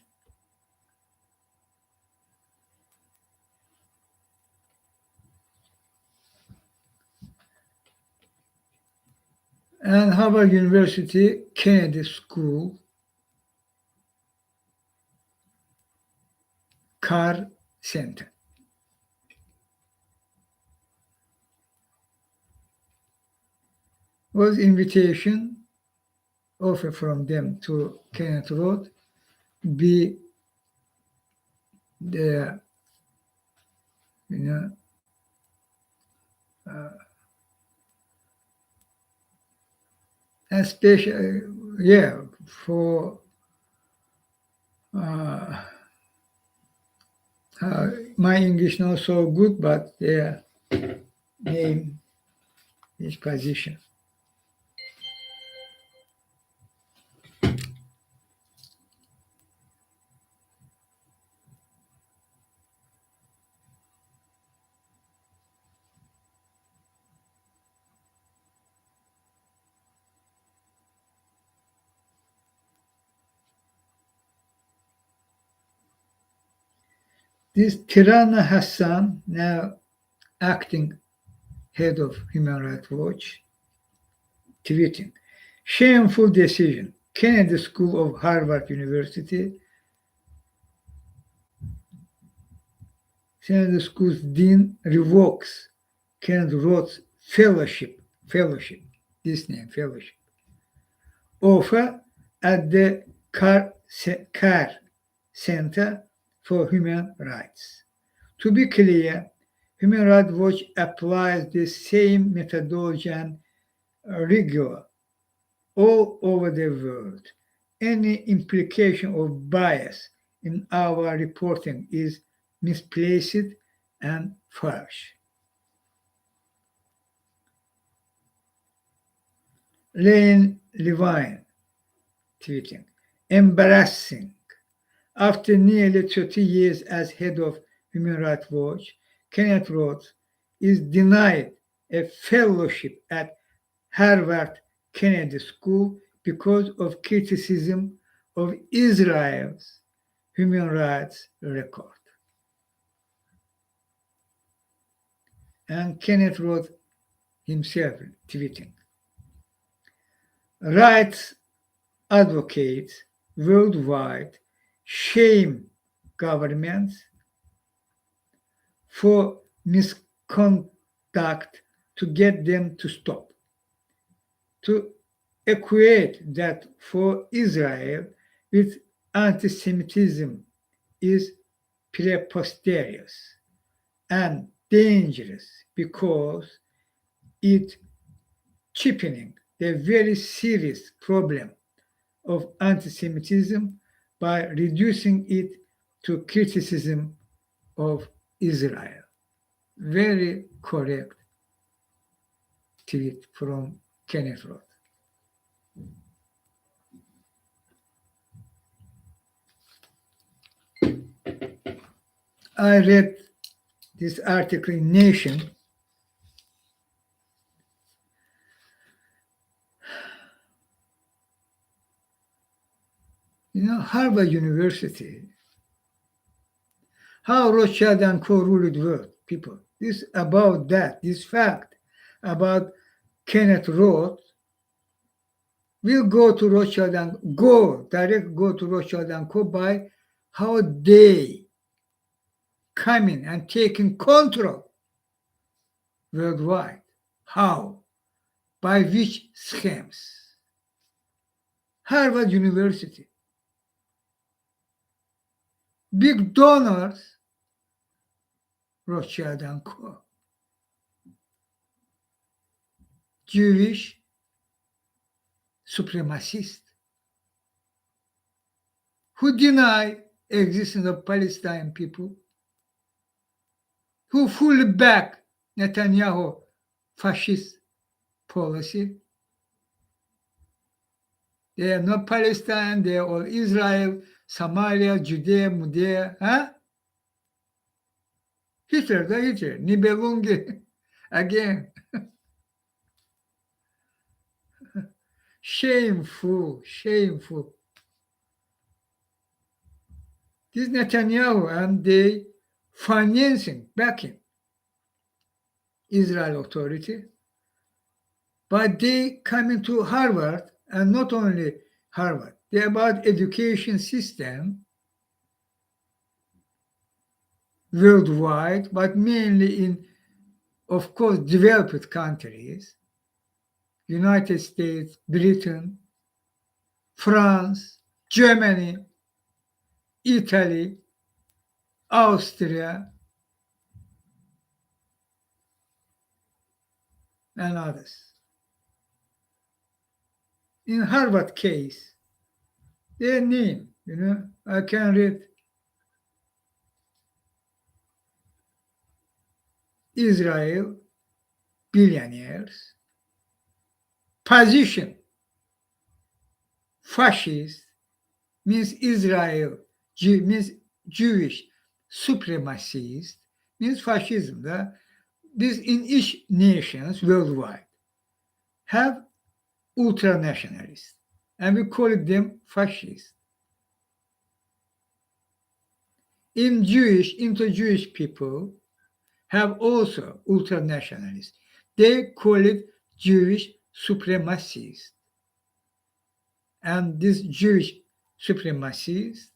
S1: and Harvard University Kennedy School, Carr Center. Was invitation offered from them to Kenneth Roth be the, you know, especially, for my English not so good, but their name is position. This Tirana Hassan, now acting head of Human Rights Watch, tweeting, shameful decision. Kennedy School of Harvard University, Kennedy School's dean revokes Kennedy Roth's fellowship, this name, fellowship, offer at the Carr Center for Human Rights. To be clear, Human Rights Watch applies the same methodology and rigor all over the world. Any implication of bias in our reporting is misplaced and false. Lane Levine tweeting, embarrassing. After nearly 30 years as head of Human Rights Watch, Kenneth Roth is denied a fellowship at Harvard Kennedy School because of criticism of Israel's human rights record. And Kenneth Roth himself tweeting, rights advocates worldwide shame governments for misconduct to get them to stop. To equate that for Israel with anti-Semitism is preposterous and dangerous because it cheapening the very serious problem of anti-Semitism by reducing it to criticism of Israel. Very correct tweet from Kenneth Roth. I read this article in Nation. Harvard University, how Rothschild and Co. ruled the world, people. This about that, this fact about Kenneth Roth will go to Rothschild and go to Rothschild and Co. by how they coming and taking control worldwide. How? By which schemes? Harvard University. Big donors, Rothschild and Co. Jewish supremacists who deny existence of Palestinian people, who fully back Netanyahu fascist policy. They are not Palestine, they are all Israel, Samaria, Judea, Mudea. Huh? Hitler, Nibelunge, again. Shameful. This Netanyahu and they financing, backing Israel authority but they come into Harvard, and not only Harvard, they're about education system worldwide, but mainly in, of course, developed countries, United States, Britain, France, Germany, Italy, Austria, and others. In Harvard case, their name, I can read Israel, billionaires, position, fascist, means Israel, means Jewish supremacist, means fascism. This in each nations worldwide have ultranationalists, and we call them fascists. Into Jewish people have also ultranationalists. They call it Jewish supremacists. And this Jewish supremacist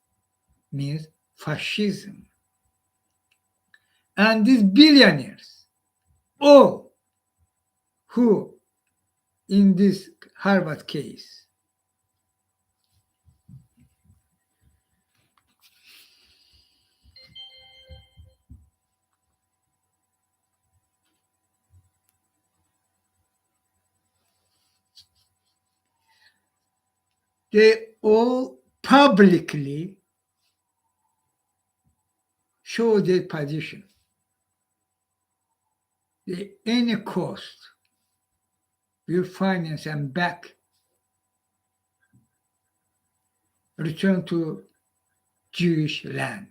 S1: means fascism. And these billionaires, all who in this Harvard case, they all publicly show their position. At any cost will finance and back return to Jewish land.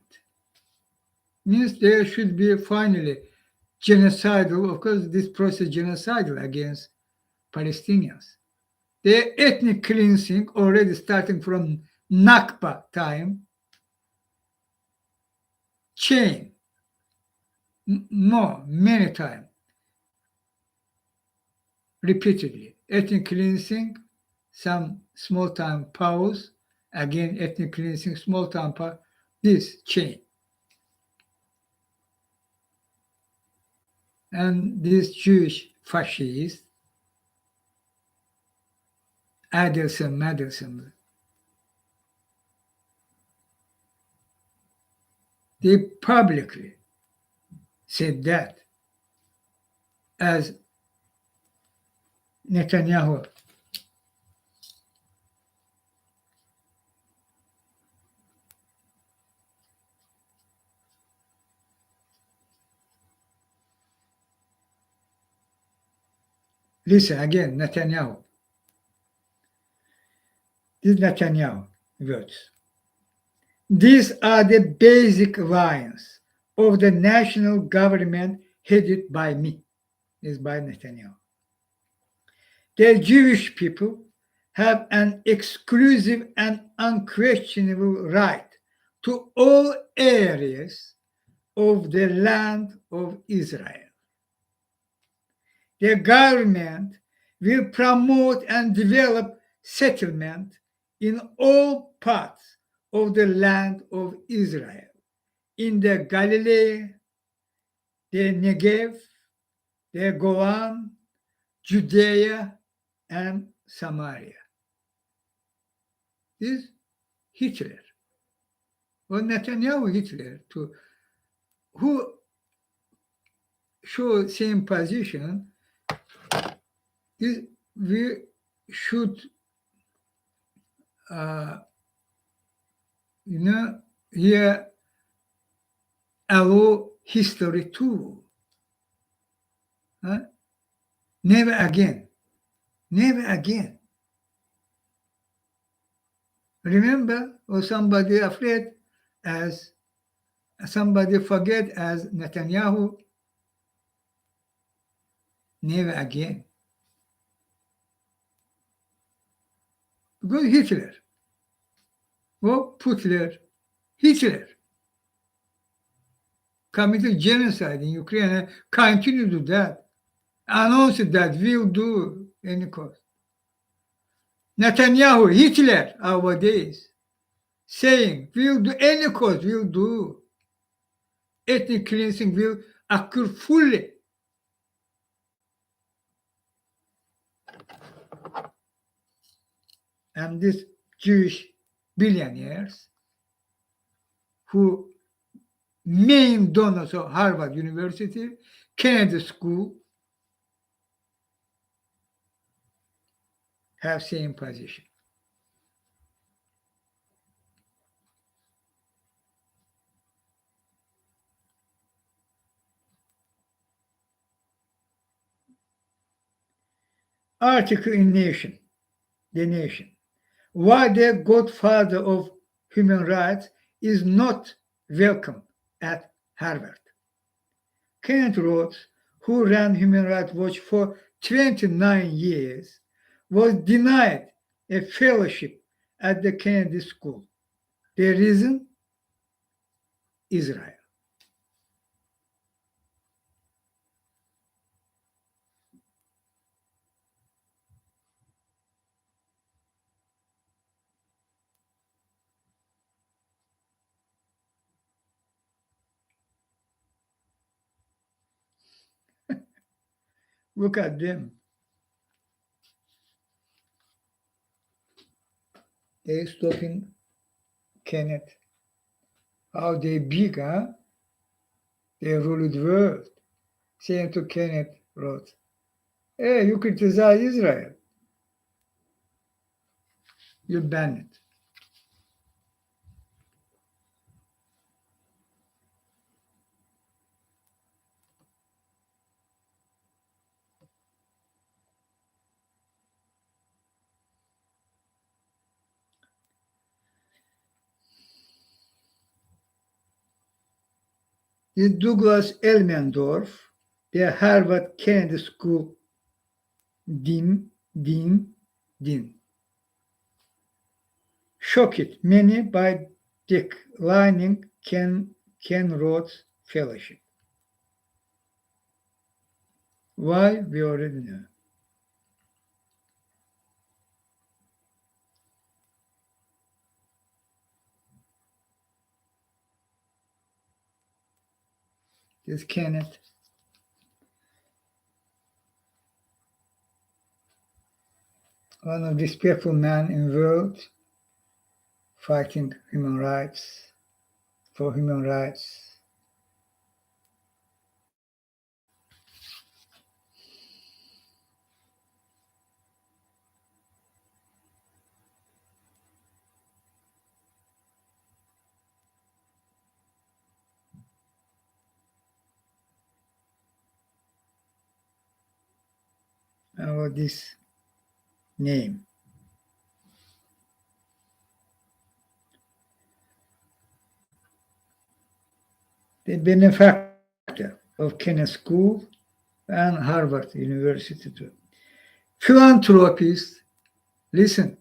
S1: Means there should be finally genocidal, of course, this process genocidal against Palestinians. Their ethnic cleansing already starting from Nakba time, chain, many times, repeatedly. Ethnic cleansing, some small time pause, again ethnic cleansing, small time pause, this chain. And these Jewish fascists, Adelson, they publicly said that as Netanyahu listen again, Netanyahu. This Netanyahu words. These are the basic lines of the national government headed by me, is by Netanyahu. The Jewish people have an exclusive and unquestionable right to all areas of the land of Israel. The government will promote and develop settlement in all parts of the land of Israel, in the Galilee, the Negev, the Golan, Judea, and Samaria. This is Hitler, or Netanyahu Hitler, who show same position. We should, here allow history too. Never again. Never again. Remember, or somebody afraid as somebody forget as Netanyahu, never again. Because Hitler, or Putler, Hitler committed genocide in Ukraine and continue to do that. Announced that we'll do Any cause. Netanyahu, Hitler, our days, saying, we'll do any cause, we'll do. Ethnic cleansing will occur fully. And these Jewish billionaires who main donors of Harvard University, Kennedy School, have same position. Article in Nation, The Nation. Why the godfather of human rights is not welcome at Harvard. Kenneth Roth, who ran Human Rights Watch for 29 years, was denied a fellowship at the Kennedy School. The reason? Israel. Look at them. They stopping Kenneth. How they big, huh? They rule the world. Saying to Kenneth Roth, hey, you criticize Israel. You ban it. This Douglas Elmendorf, the Harvard Kennedy School dean, shocked many by declining Ken Roth's fellowship. Why? We already know. This Kenneth. One of the respectful men in the world fighting human rights, for human rights. About this name. The benefactor of Kenneth School and Harvard University too. Philanthropists, listen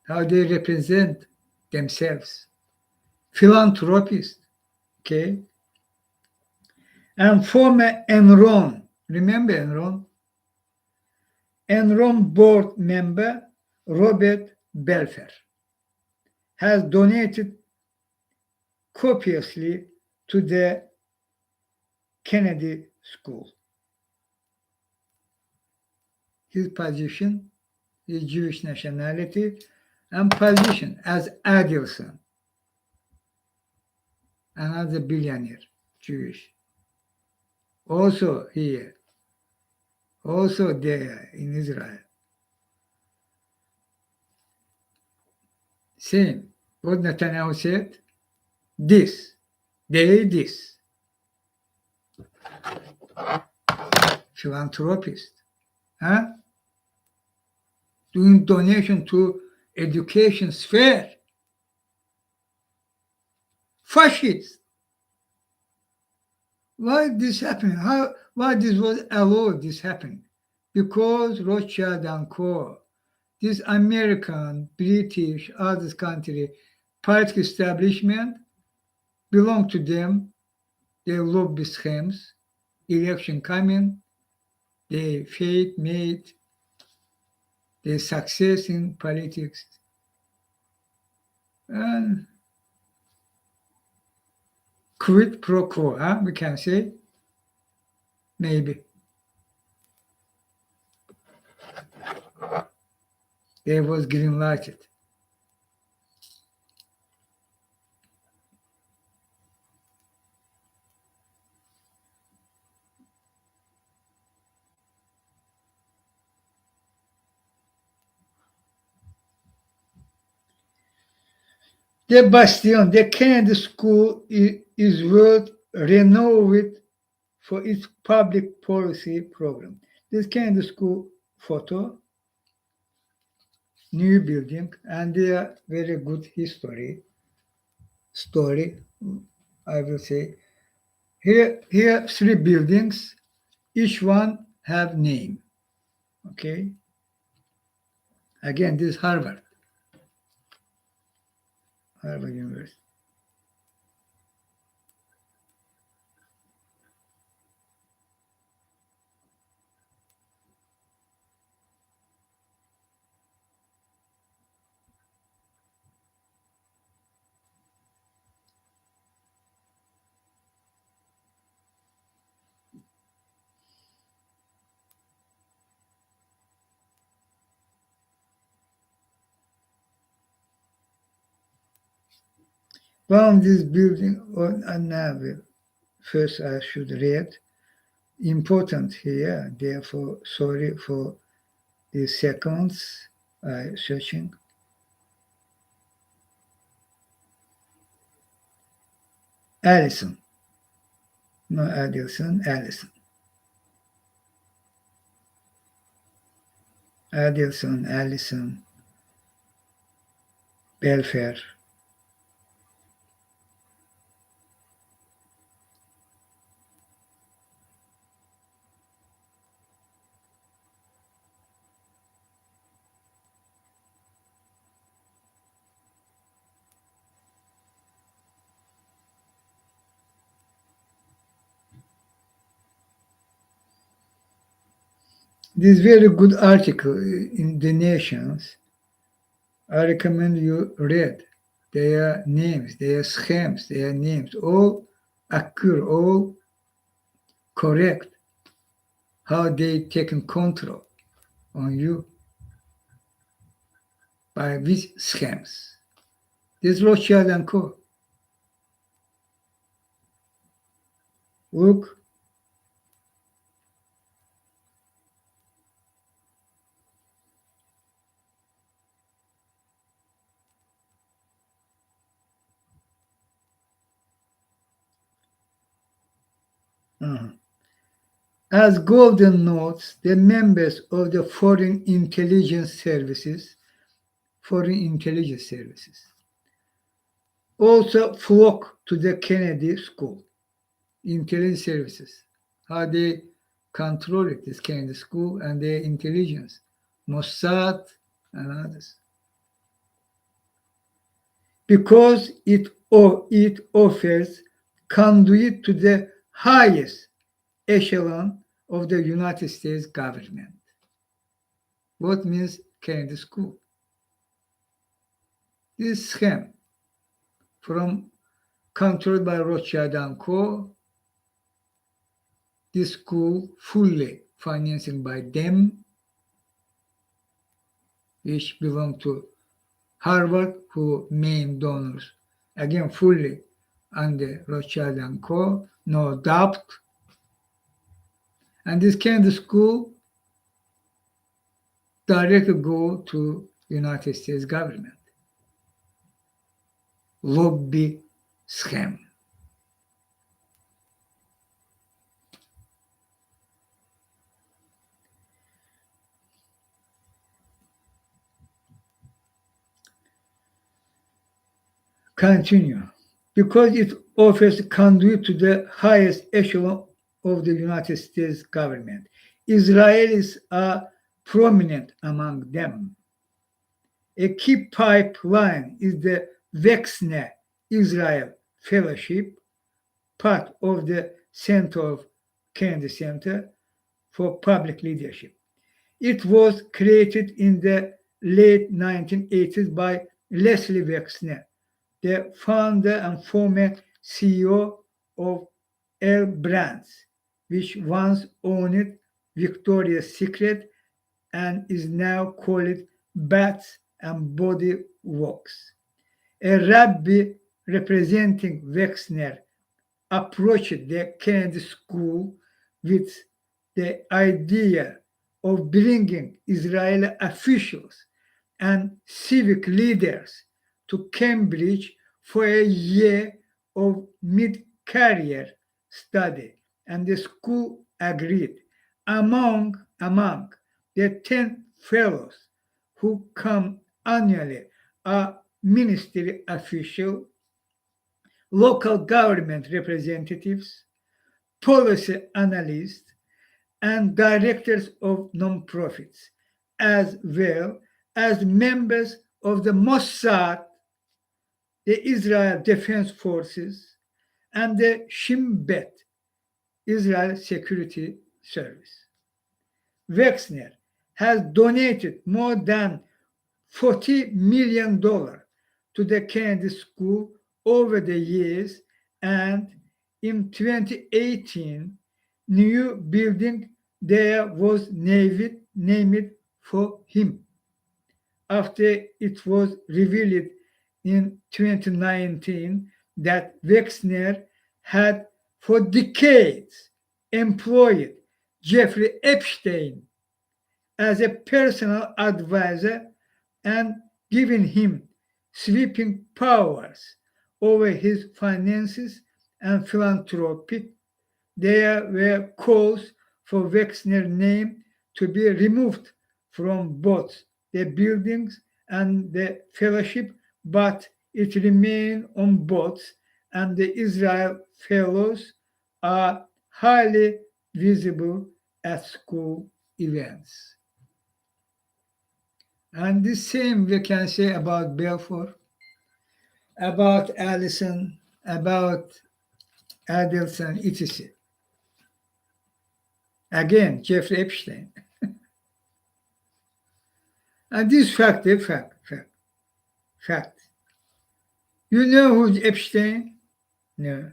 S1: how they represent themselves. Philanthropists, okay? And former Enron, remember Enron? Enron board member Robert Belfer has donated copiously to the Kennedy School. His position, his Jewish nationality, and position as Adelson, another billionaire, Jewish. Also here, also there in Israel. Same. What Netanyahu said, this, this. Philanthropist, huh? Doing donation to education sphere. Fascist. Why this happening? Why this was allowed this happening? Because Rothschild and Co. This American, British, other country, political establishment belong to them. They lobby schemes, election coming, they made their success in politics, and quid pro quo, we can say, maybe. They was green lighted. The Bastion, the Kennedy School is world renowned for its public policy program. This Kennedy School photo, new building, and they are very good story, I will say. Here three buildings, each one have name. Okay. Again, this is Harvard University. From this building on another, first I should read. Important here, therefore, sorry for the seconds I searching. Allison. No Adelson, Allison. Allison, Belfair. This very good article in the Nations. I recommend you read their names, their schemes, their names, all occur, all correct. How they taken control on you by which schemes. This Rothschild and Co. Look, as Golden notes, the members of the foreign intelligence services also flock to the Kennedy School. Intelligence services, how they control it, this Kennedy School and their intelligence, Mossad and others. Because it offers conduit to the highest echelon of the United States government. What means Kennedy School? This scheme from controlled by Rothschild and Co. This school fully financed by them, which belong to Harvard, who main donors, again fully under Rothschild and Co. No doubt. And this Kennedy School directly go to United States government. Lobby scheme. Continue. Because it offers conduit to the highest echelon of the United States government. Israelis are prominent among them. A key pipeline is the Wexner Israel Fellowship, part of the Center of Kennedy Center for Public Leadership. It was created in the late 1980s by Leslie Wexner, the founder and former CEO of L Brands, which once owned Victoria's Secret and is now called Bath and Body Works. A rabbi representing Wexner approached the Kennedy School with the idea of bringing Israeli officials and civic leaders to Cambridge for a year of mid-career study, and the school agreed. Among the 10 fellows who come annually are ministry officials, local government representatives, policy analysts, and directors of nonprofits, as well as members of the Mossad, the Israel Defense Forces, and the Shin Bet, Israel Security Service. Wexner has donated more than $40 million to the Kennedy School over the years, and in 2018, new building there was named for him. After it was revealed in 2019 that Wexner had for decades employed Jeffrey Epstein as a personal advisor and given him sweeping powers over his finances and philanthropy, there were calls for Wexner's name to be removed from both the buildings and the fellowship, but it remained on both, and the Israel Fellows are highly visible at school events. And the same we can say about Belfort, about Allison, about Adelson, etc. Again, Jeffrey Epstein. And this fact. You know who Epstein? No.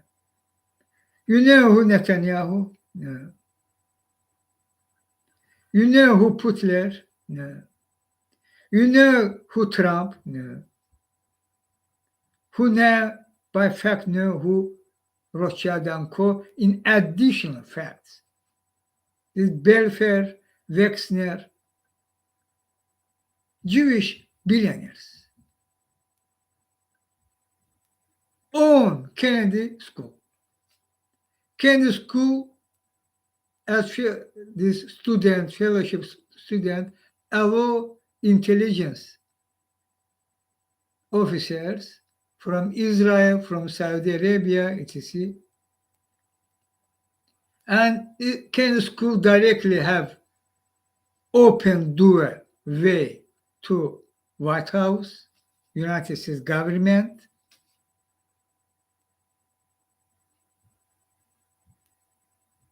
S1: You know who Netanyahu? No. You know who Putler? No. You know who Trump? No. Who now, by fact, know who Rothschild and Co. in additional facts? This Belfer, Wexner, Jewish billionaires own Kennedy School. Kennedy School, as this student, fellowship student, allow intelligence officers from Israel, from Saudi Arabia, etc. And Kennedy School directly have open door way to White House, United States government.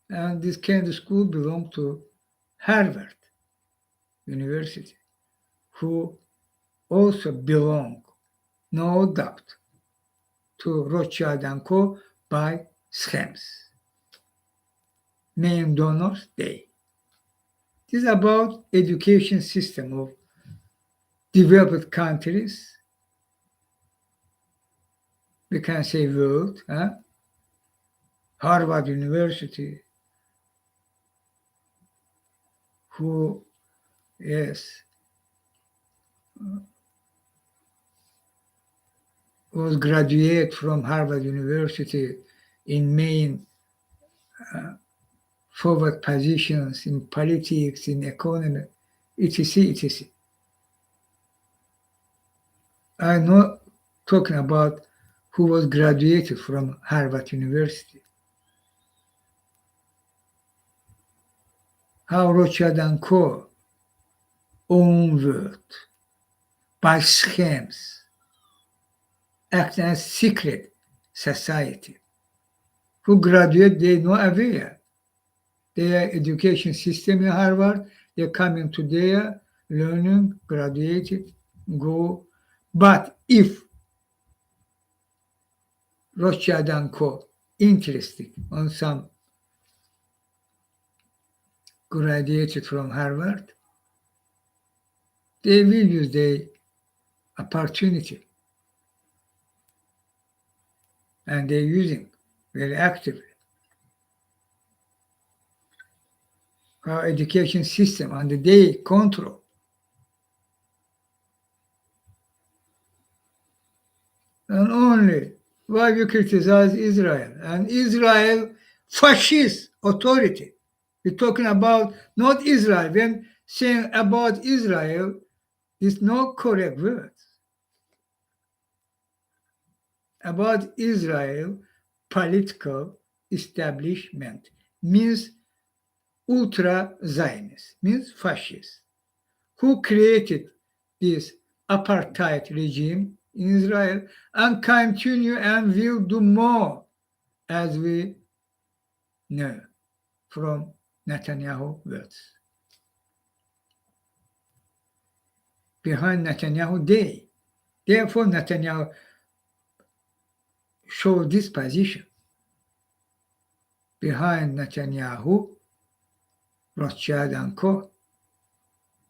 S1: And this Kennedy School belonged to Harvard University, who also belong, no doubt, to Rothschild and Co. by schemes. Main donors, they. This is about education system of developed countries. We can say world, Harvard University, who, yes, was graduate from Harvard University in main forward positions in politics, in economy, etc., etc. I'm not talking about who was graduated from Harvard University. How Rothschild and Co. own world by schemes, acting as secret society. Who graduate, they know aware. Their education system in Harvard They come into their learning, graduated, go. But if Rothschild and Co. interested on some graduated from Harvard, they will use the opportunity, and they're using very actively. Our education system under their control. And only why we criticize Israel and Israel fascist authority. We're talking about not Israel. When saying about Israel, is no correct word. About Israel political establishment means ultra-Zionist, means fascist, who created this apartheid regime in Israel and continue and will do more, as we know from Netanyahu words. Behind Netanyahu, they. Therefore, Netanyahu showed this position. Behind Netanyahu, Rothschild and Co.,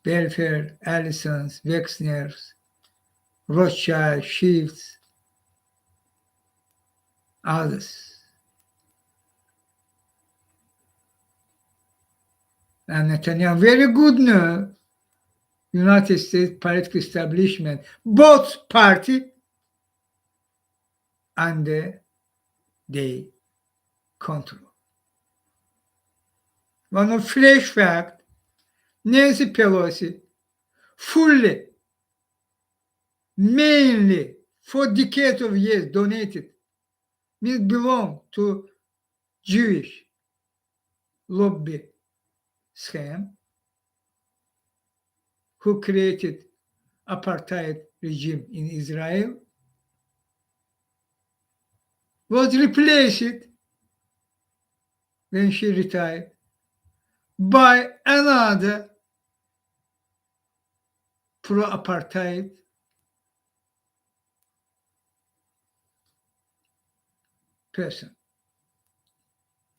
S1: Belfer, Allisons, Wexners, Rothschild, Shields, others. And Netanyahu, very good now, United States political establishment, both party under their control. One of flash fact, Nancy Pelosi fully, mainly for decades of years donated, means belong to Jewish lobby scam who created apartheid regime in Israel, was replaced when she retired by another pro-apartheid person,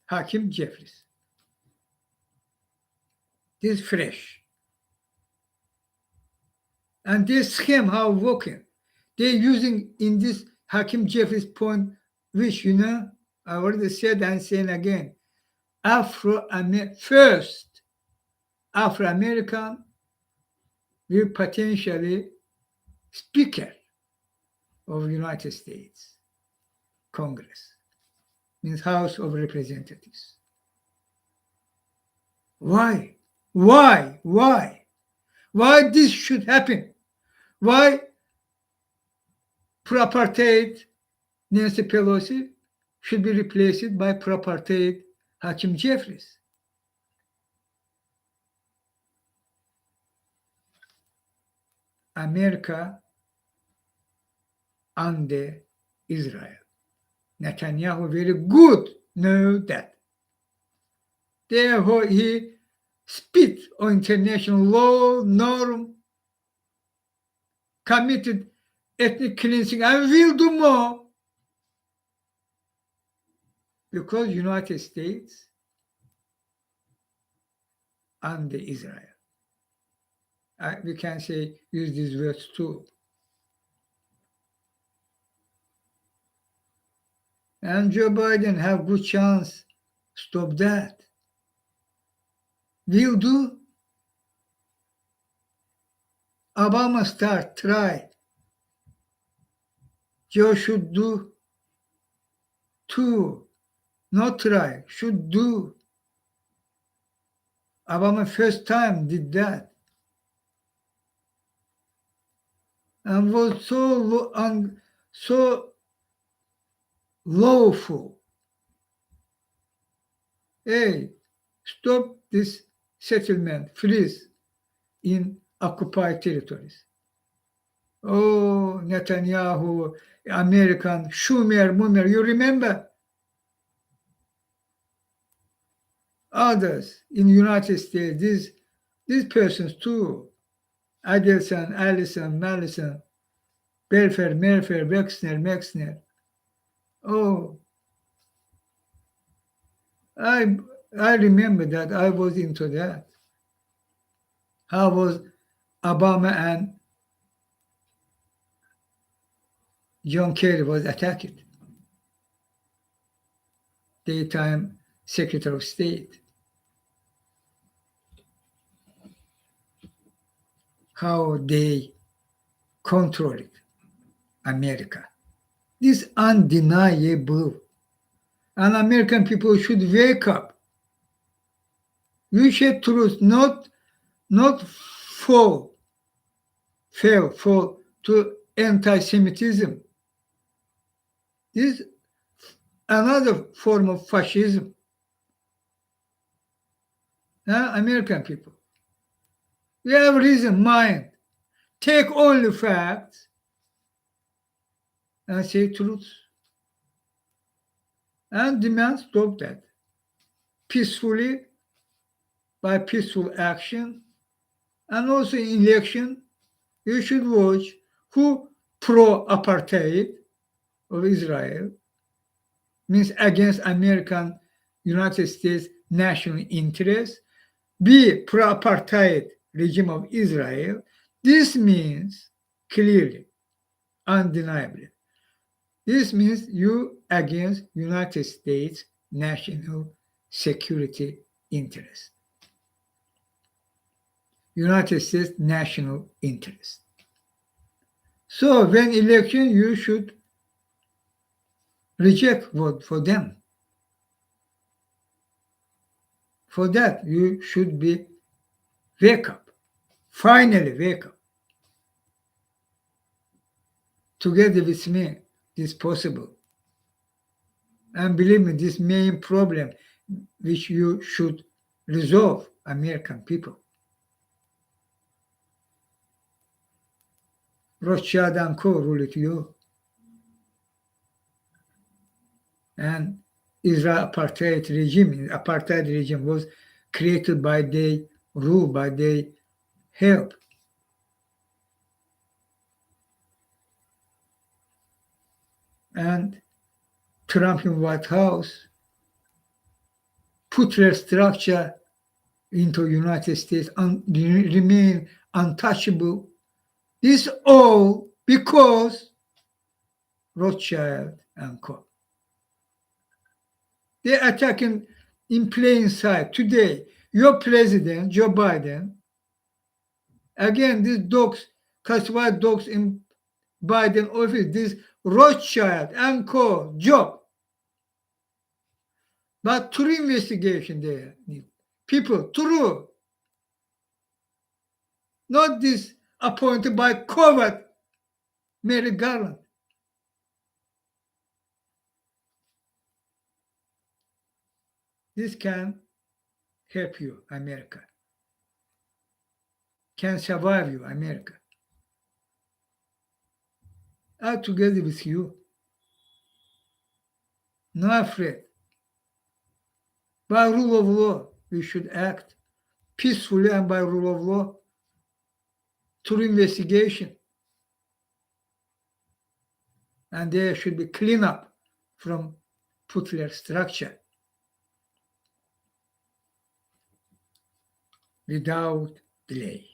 S1: Hakim Jeffries. This is fresh. And this scheme, how working, they're using in this Hakim Jeffries point, which, I already said and saying again, first Afro-American will potentially Speaker of United States Congress, means House of Representatives. Why? Why this should happen? Why pro-apartheid Nancy Pelosi should be replaced by pro-apartheid Hakim Jeffries? America under Israel. Netanyahu very good know that. Therefore, he spit on international law, norm, committed ethnic cleansing, and will do more because United States under Israel. We can say, use these words too. And Joe Biden have good chance stop that. Will do. Obama start, try. Joe should do too. Not try, should do. Obama first time did that. And was so lawful. Hey, stop this settlement, please, in occupied territories. Oh, Netanyahu, American, Schumer, you remember? Others in the United States, these These persons too, Adelson, Allison, Mallison, Belfer, Merfer, Wexner, Mexner. Oh, I I remember that I was into that. How was Obama and John Kerry was attacked, daytime Secretary of State. How they controlled America. This undeniable. And American people should wake up. You should truth, not fall to anti-Semitism. This is another form of fascism. American people, you have reason, mind. Take only facts and say truth. And demand stop that. Peacefully, by peaceful action, and also in election, you should watch who pro-apartheid of Israel, means against American United States national interests, be pro-apartheid regime of Israel. This means clearly, undeniably, this means you against United States national security interest. United States national interest. So when election, you should reject vote for them. For that, you should be wake up. Finally, wake up. Together with me, this is possible. And believe me, this main problem which you should resolve, American people. Rothschild and Co. rule it you. And Israel apartheid regime was created by their rule, by their help. And Trump in White House put their structure into United States and remain untouchable. This all because Rothschild and Co. They're attacking in plain sight. Today, your president, Joe Biden, again, these dogs, classified dogs in Biden office, this Rothschild and Co. job. But true investigation there need people, true. Not this appointed by COVID, Merrick Garland. This can help you, America. Can survive you, America. I'm together with you. Not afraid. By rule of law, we should act peacefully and by rule of law through investigation. And there should be cleanup from Putler structure without delay.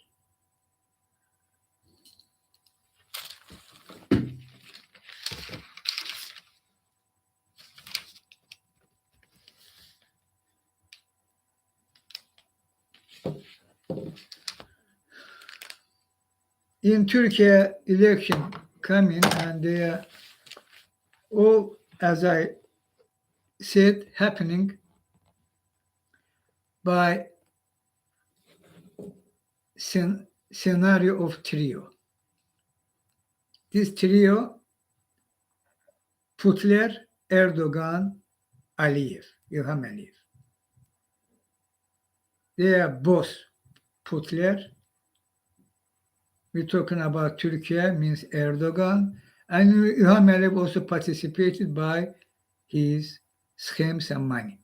S1: In Turkey, election coming, and they are all, as I said, happening by scenario of trio. This trio, Putler, Erdogan, Aliyev, İlham Aliyev. They are both Putler. We're talking about Turkey, means Erdogan, and İlham Aliyev also participated by his schemes and money.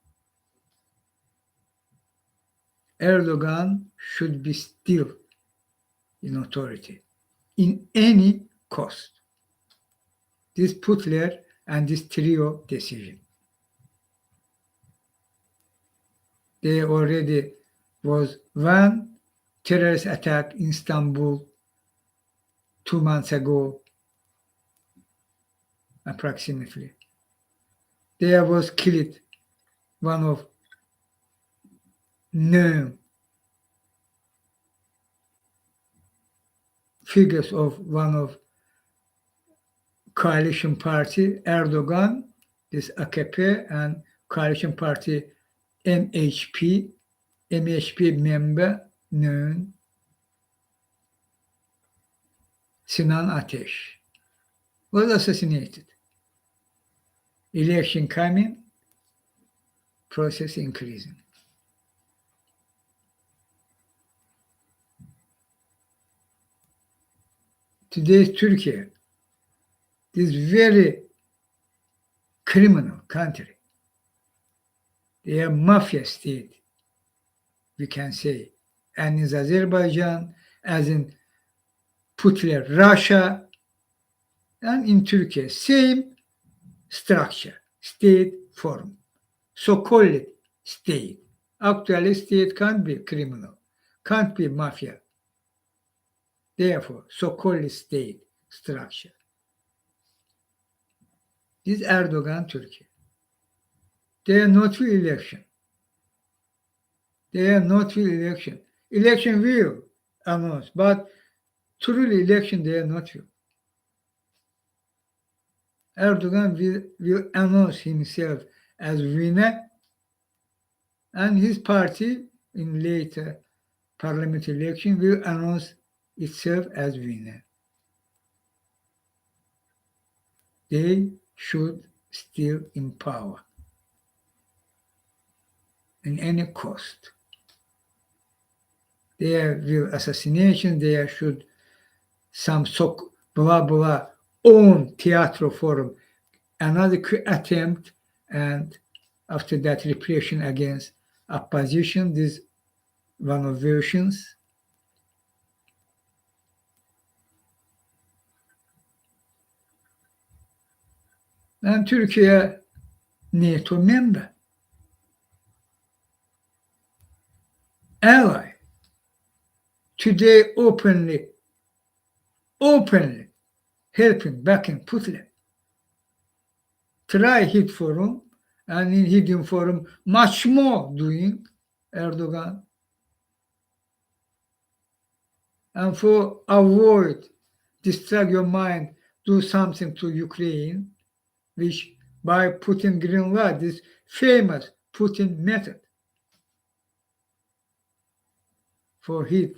S1: Erdogan should be still in authority in any cost. This Putler and this trio decision. There already was one terrorist attack in Istanbul 2 months ago, approximately. There was killed one of known figures of one of coalition party, Erdogan, this AKP, and coalition party MHP, member known Sinan Ateş was assassinated. Election coming, process increasing. Today's Turkey, this very criminal country, they are mafia state, we can say, and in Azerbaijan, as in Putler, Russia, and in Turkey, same structure, state form, so-called state. Actually, state can't be criminal, can't be mafia. Therefore, so-called state structure. This Erdogan, Turkey. They are not for election. They are not for election. Election will announce, but truly election they are not for. Erdogan will announce himself as winner, and his party in later parliament election will announce itself as winner. They should still in power in any cost. There will assassination, there should some blah blah own theater forum, another attempt, and after that repression against opposition, this one of versions. And Turkey NATO member, ally, today openly helping, backing Putin. Try hit forum, and in hidden forum, much more doing Erdogan. And for avoid, distract your mind, do something to Ukraine, which by putting green light, this famous Putin method for hit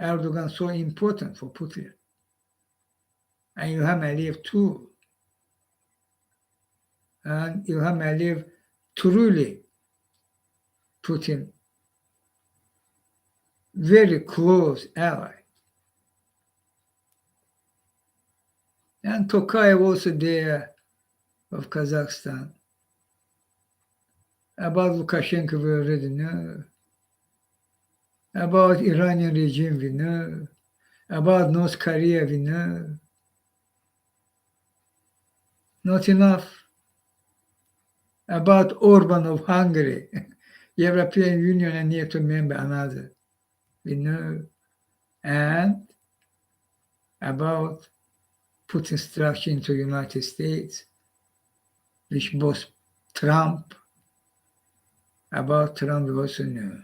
S1: Erdogan so important for Putin. And İlham Aliyev too. And İlham Aliyev truly Putin very close ally. And Tokayev also there of Kazakhstan. About Lukashenko we already know. About Iranian regime we know. About North Korea we know. Not enough. About Orban of Hungary, European Union and NATO member, another, we know. And about Putin's structure into United States, which both about Trump we also know.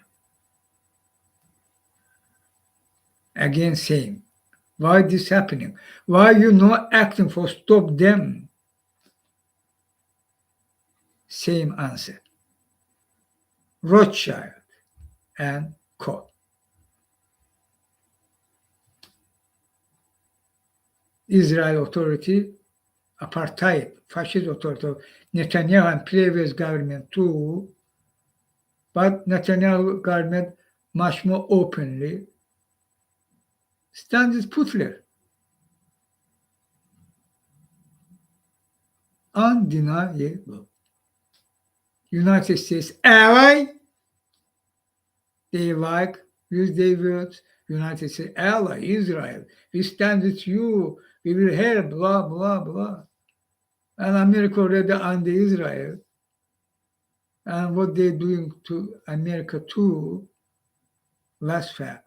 S1: Again, same. Why this happening? Why you not acting for stop them? Same answer. Rothschild and Co. Israel authority, apartheid, fascist authority of Netanyahu and previous government too, but Netanyahu government much more openly stands Putler. Undeniable. United States ally, They use their words. United States ally, Israel. We stand with you. We will help, blah, blah, blah. And America already under Israel. And what they're doing to America too, last fact.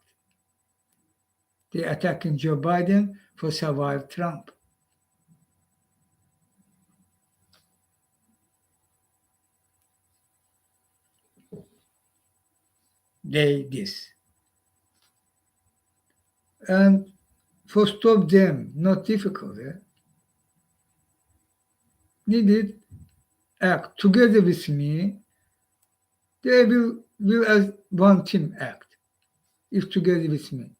S1: They're attacking Joe Biden for survive Trump. This. And for stop them, not difficult. Needed act together with me. They will as one team act if together with me.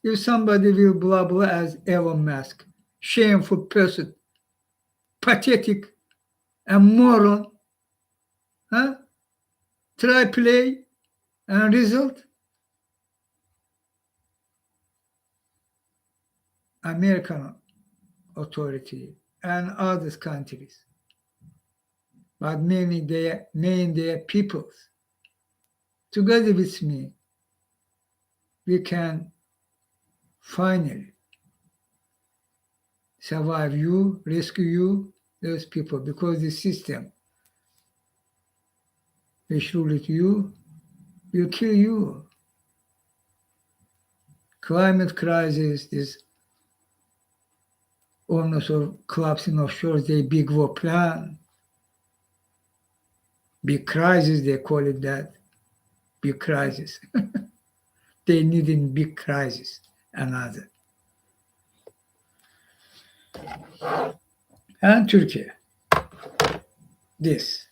S1: If somebody will blah blah as Elon Musk, shameful person, pathetic and moron, huh? Try play and result. American authority and other countries, but mainly their peoples. Together with me, we can finally survive you, rescue you, those people, because the system which ruled you will kill you. Climate crisis, this owners of collapsing of shores, they big war plan. Big crisis, they call it that. Big crisis. They need in big crisis, another. And Turkey. This.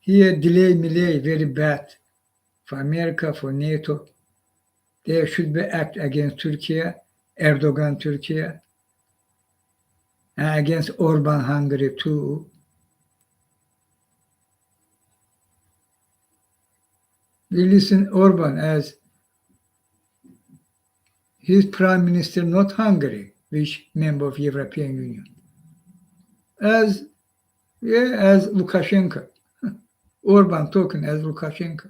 S1: Here, delay, very bad for America, for NATO. There should be act against Turkey, Erdogan, Turkey, and against Orban, Hungary too. We listen Orban as his prime minister, not Hungary, which member of European Union, as Lukashenko. Orban talking as Lukashenko.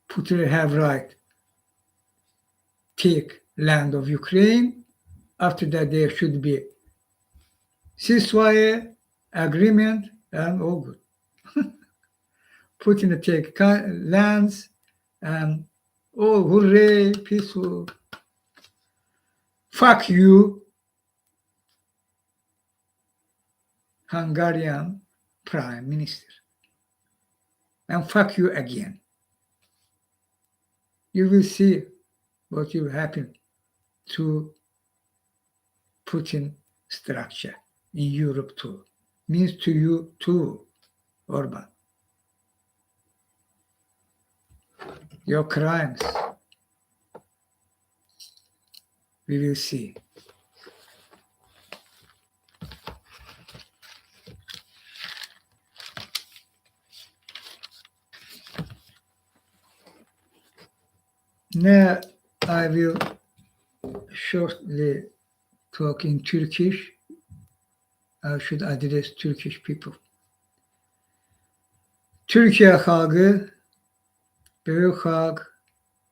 S1: Putin have right take land of Ukraine. After that, there should be ceasefire, agreement, and all good. Putin take lands and oh, hooray, peaceful. Fuck you, Hungarian Prime Minister. And fuck you again. You will see what will happen to Putin structure in Europe too. Means to you too, Orban. Your crimes, we will see. Now I will shortly talk in Turkish. I should address Turkish people. Türkiye halkı, büyük halk,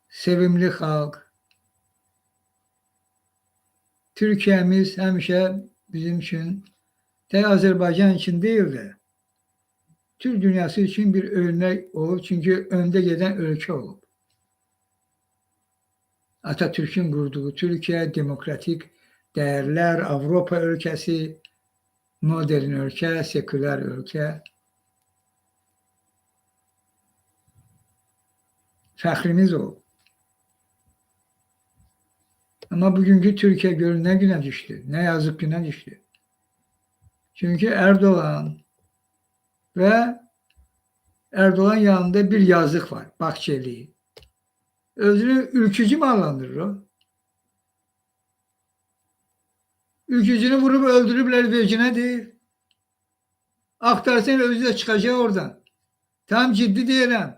S1: sevimli halk. Türkiye'miz hemşe bizim için, de Azerbaycan için değil de, Türk dünyası için bir örnek olur. Çünkü önde gelen ülke olur. Atatürk'ün kurduğu Türkiye, demokratik değerler, Avrupa ülkesi, modern ülke, seküler ülke. Fəxrimiz o. Ama bugünkü Türkiye görün ne güne düştü, ne yazık güne düştü. Çünkü Erdoğan ve Erdoğan yanında bir yazık var, Bahçeli. Özünü ülkücü mü adlandırır o? Ülkücünü vurup öldürüpler vecine değil. Aktarsan özü de çıkacak oradan. Tam ciddi diyelim.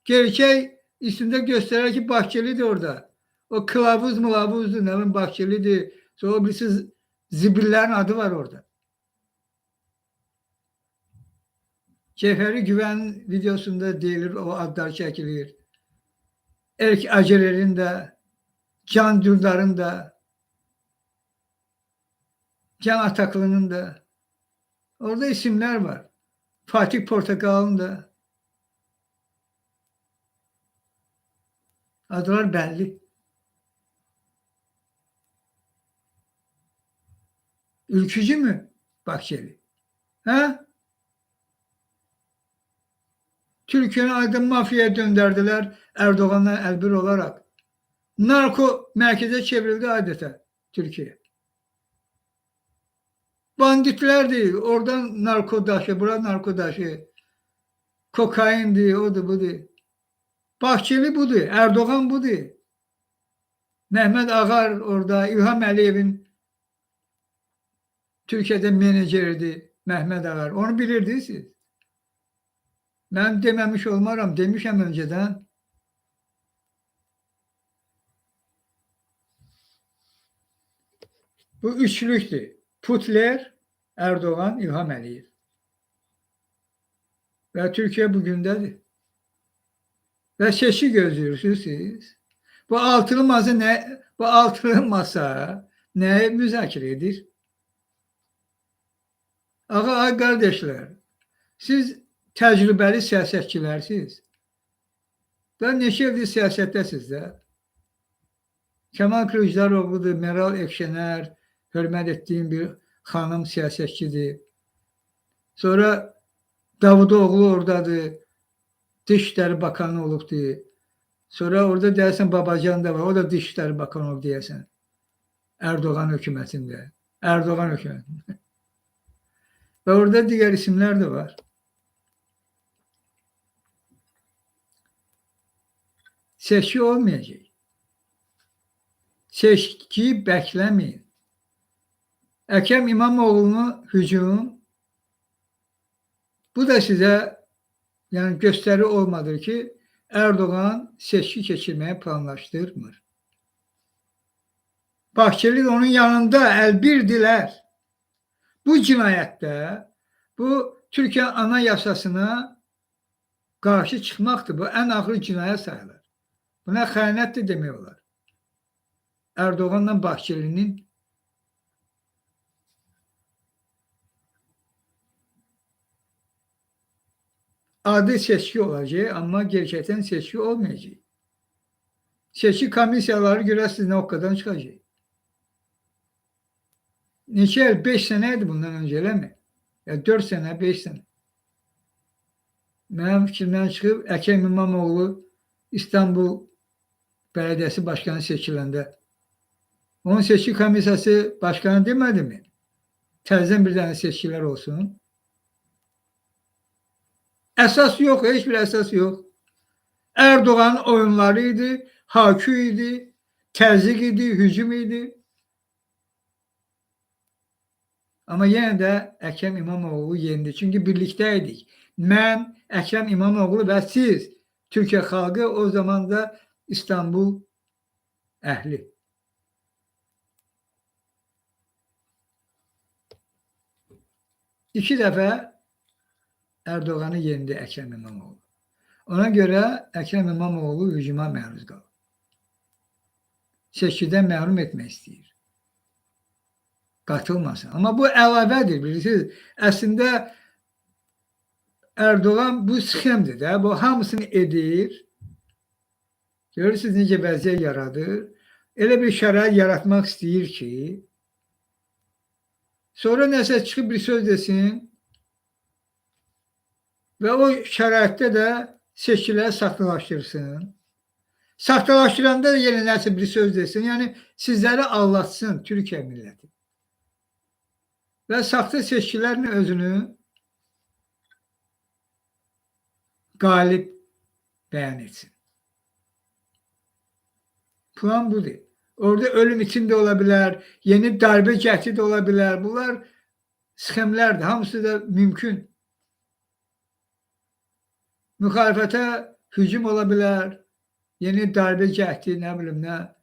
S1: Gerçek üstünde gösterir ki Bahçeli de orada. O kılavuz mulavuzdur, ne bileyim Bahçeli'dir. Sonra birisi zibillerin adı var orada. Cevheri Güven videosunda deyilir, o adlar çekilir. Erk Acerer'in de, Can Dündar'ın da, Can Ataklı'nın da. Orada isimler var. Fatih Portakal'ın da. Adlar belli. Ülkücü mü Bahçeli? Ha? Türkiye'nin aydın mafyaya döndürdüler Erdoğan'la elbir olarak. Narko merkeze çevrildi adeta Türkiye. Banditler değil. Oradan narko daşı, buradan narko daşı. Kokain odur budur. Bahçeli budur. Erdoğan budur. Mehmet Ağar orada. İlham Əliyev'in Türkiye'de menajeridir. Mehmet Ağar. Onu bilirdiniz siz. Ben dememiş olmaram. Demişim önceden. Bu üçlüktür. Putler, Erdoğan, İlham Əliyev. Ve Türkiye bugündedir. Ve seçi gözlüyorsunuz siz. Bu altılı masa ne? Bu altılı masa ne müzakere edir? Ağa kardeşler, siz təcrübəli siyasətçilərsiniz. Ben neçə ildir siyasətdəsiniz də. Kemal Kılıçdaroğlu'dur, Meral Ekşener, hürmet ettiğim bir hanım siyasetçidir. Sonra Davutoğlu oradadır, Dışişleri Bakanı olubdur. Sonra orada dersen Babacan da var, o da Dışişleri Bakanı olub deyəsən. Erdoğan hükümetinde. Erdoğan hükümetinde. Ve orada diğer isimler de var. Seçki olmayacak. Seçkiyi beklemeyin. Ekrem İmamoğlu'na hücum, bu da size yani gösteri olmadır ki Erdoğan seçki geçirmeye planlaştırmır. Bahçeli de onun yanında elbirdiler. Bu cinayette, bu Türkiye Anayasasına karşı çıkmaktır. Bu en ağır cinayet sayılır. Buna xəyanət de demək olar. Erdoğan'la Bahçeli'nin adı seçki olacak ama gerçekten seçki olmayacak. Seçki komisyaları görəsiniz ne okkadan çıkacak. Neçə il? 5 seneydi bundan önce, öyle mi? Ya 4 sene, 5 sene. Benim fikrimden çıkıp Ekrem İmamoğlu İstanbul Belediyesi Başkanı seçiləndə onun seçki komisyası başkanı demedi mi? Təzədən bir tane seçkiler olsun. Esas yok, hiçbir esas yok. Erdoğan oyunlarıydı, hakiydi, təzyiq idi, hücum idi. Ama yine de Ekrem İmamoğlu yendi. Çünkü birlikteydik. Ben, Ekrem İmamoğlu ve siz, Türkiye halkı, o zaman da İstanbul ehli. İki defa Erdoğan'ı yendi Ekrem İmamoğlu. Ona göre Ekrem İmamoğlu hücuma maruz kaldı. Seçkiden məhrum etmək istəyir. Katılmasın. Ama bu əlavədir, bilirsiniz. Aslında Erdoğan bu sxemdir də. Bu hamısını edir. Görürsünüz necə vəziyyət yaradır. Elə bir şərait yaratmaq istəyir ki, sonra nəsə çıxıb bir söz desin və o şəraitdə də seçkiləri saxtalaşdırsın. Saxtalaşdıranda da yenə nəsə bir söz desin. Yəni sizləri aldatsın Türkiye milləti. Və saxta seçkilərin özünü qalib bəyan etsin. Plan budur. Orada ölüm için de olabilir, yeni darbe cəhdi de olabilir. Bunlar sxemlərdir. Hamısı da mümkün. Müxalifətə hücum olabilir, yeni darbe cəhdi, ne bileyim ne.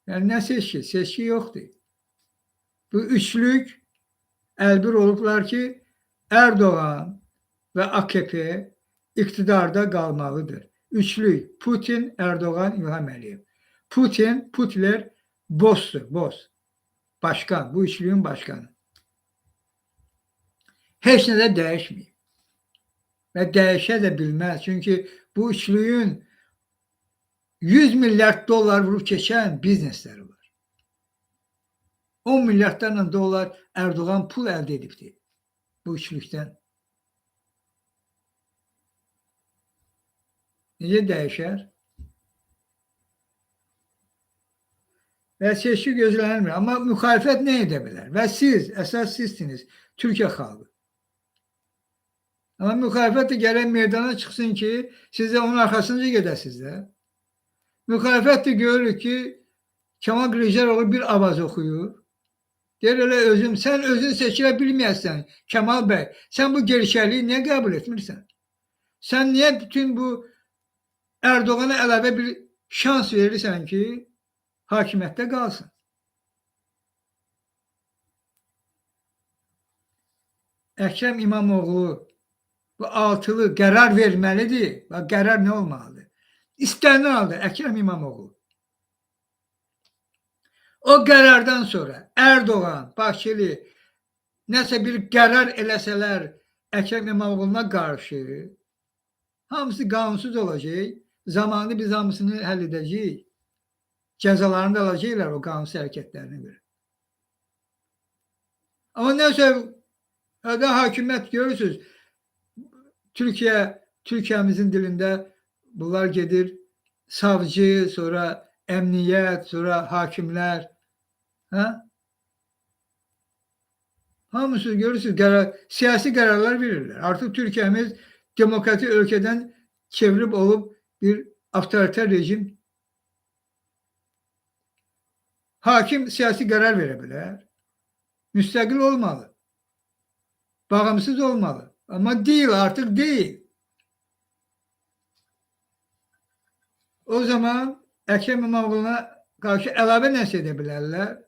S1: Yəni nə seçki? Seçki yoxdur. Bu üçlük əlbir olublar ki, Erdoğan və AKP iqtidarda qalmalıdır. Üçlük Putin, Erdoğan, İlham Əliyev. Putin, Putler bossdur, boss. Başkan, bu üçlüyün başkanı. Heç nə də dəyişməyib. Və dəyişə də bilməz. Çünki bu üçlüyün 100 milyard dolar vurub keçən biznesləri var. 10 milyardlarla dolar Erdoğan pul əldə edibdir bu üçlükdən. Necə dəyişər? Və seçki gözlənilmir. Amma müxalifət nə edə bilər? Və siz, əsas sizsiniz, Türkiyə xalqı. Amma müxalifət də gələn meydana çıxsın ki, siz də onun arxasınca gedəsiniz də. Müxalifət də görür ki, Kemal Kılıçdaroğlu bir avaz oxuyur. Deyir, elə özüm, sən özün seçilə bilməyəsən, Kemal bəy, sən bu gerçəkliyi niyə qəbul etmirsən? Sən niyə bütün bu Erdoğan'a əlavə bir şans verirsən ki, hakimiyyətdə qalsın? Əkrəm İmamoğlu bu altılı qərar verməlidir. Bax, qərar nə olmalıdır? İstənilən halda Əkrəm İmamoğlu o qərardan sonra Erdoğan, Bakılı nəsə bir qərar eləsələr Əkrəm İmamoğlu'na qarşı hamısı qanunsuz olacaq. Zamanı biz hamısını həll edəcəyik. Cəzalarını da alacaqlar o qanunsuz hərəkətlərinə görə. Amma nəsə hakimiyyət görürsünüz. Türkiyəmizin dilində bunlar gedir. Savcı, sonra əmniyyət, sonra hakimlər. Hə? Hamısı görürsünüz, siyasi qərarlar verirlər. Artıq Türkiyəmiz demokratik ölkədən çevirib olub bir avtoriter rejim. Hakim siyasi qərar verə bilər. Müstəqil olmalı. Bağımsız olmalı. Amma deyil, artıq deyil. O zaman Əkrəm İmamoğlu'na qarşı əlavə nəsə edə bilərlər.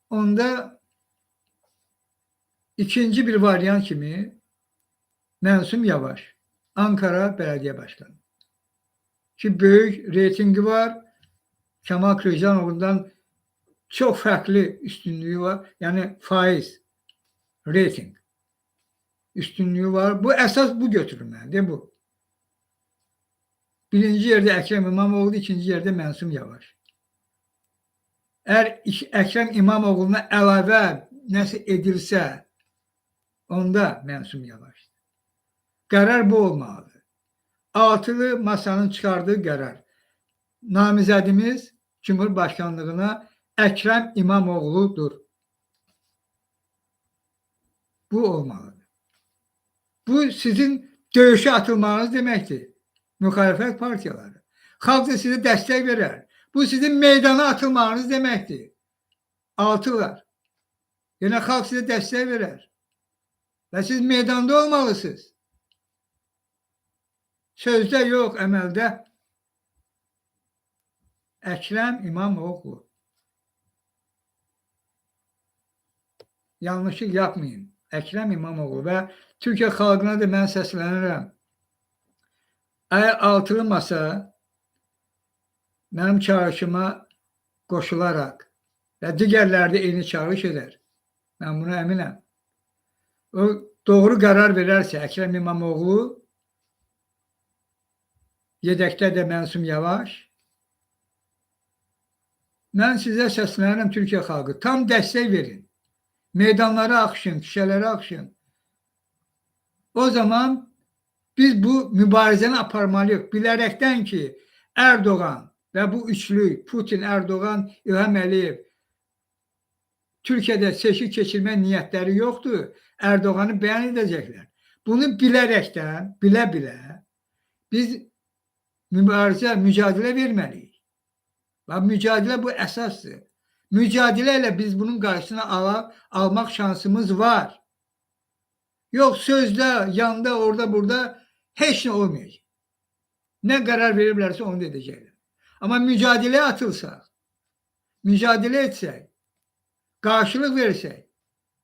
S1: Onda ikinci bir varyant kimi Mənsum Yavaş, Ankara Bələdiyyə Başkanı. Ki böyük reytingi var. Kemal Kılıçdaroğlu'ndan çox fərqli üstünlüyü var. Yəni faiz, reyting üstünlüyü var. Bu əsas bu götürülməlidir bu. Birinci yerdə Əkrəm İmamoğlu, ikinci yerdə Mənsum Yavaş. Əgər Əkrəm İmamoğlu'na əlavə nəsə edilsə, onda Mənsum Yavaşdır. Qərar bu olmalıdır. Altılı masanın çıxardığı qərar. Namizədimiz Cumhurbaşkanlığına Əkrəm İmamoğlu'dur. Bu olmalıdır. Bu sizin döyüşə atılmanız deməkdir. Müxalifət partiyaları. Xalq da sizə dəstək verər. Bu sizin meydana atılmanız deməkdir. Altılar. Yəni xalq sizə dəstək verər. Və siz meydanda olmalısınız. Sözdə yox, əməldə. Əkrəm İmamoğlu. Yanlışlık yapmayın. Əkrəm İmamoğlu və Türkiyə xalqına da mən səslənirəm. Əgər altılı masa mənim çağrışıma qoşularaq və digərləri də eyni çağırış edər. Mən buna əminəm. O doğru qərar verərsə Əkrəm İmamoğlu, yedəkdə də Mənsum Yavaş, mən sizə səslənirəm Türkiyə xalqı. Tam dəstək verin. Meydanlara axışın, küçələrə axışın. O zaman biz bu mübarizəni aparmalıyıq. Bilərəkdən ki, Erdoğan və bu üçlü, Putin, Erdoğan, İlham Əliyev Türkiyədə seçki keçirmə niyyətləri yoxdur. Erdoğan'ı bəyan edəcəklər. Bunu bilərəkdən, bilə-bilə biz mücadilə verməliyik. Və mücadilə bu əsasdır. Mücadilə ilə biz bunun qarşısına almaq şansımız var. Yox, sözdə, yanda, orada, burada heç nə olmayacaq. Nə qərar veriblərsə onu da edəcəklər. Ama mücadeleye atılsak, mücadele etsek, karşılık versek,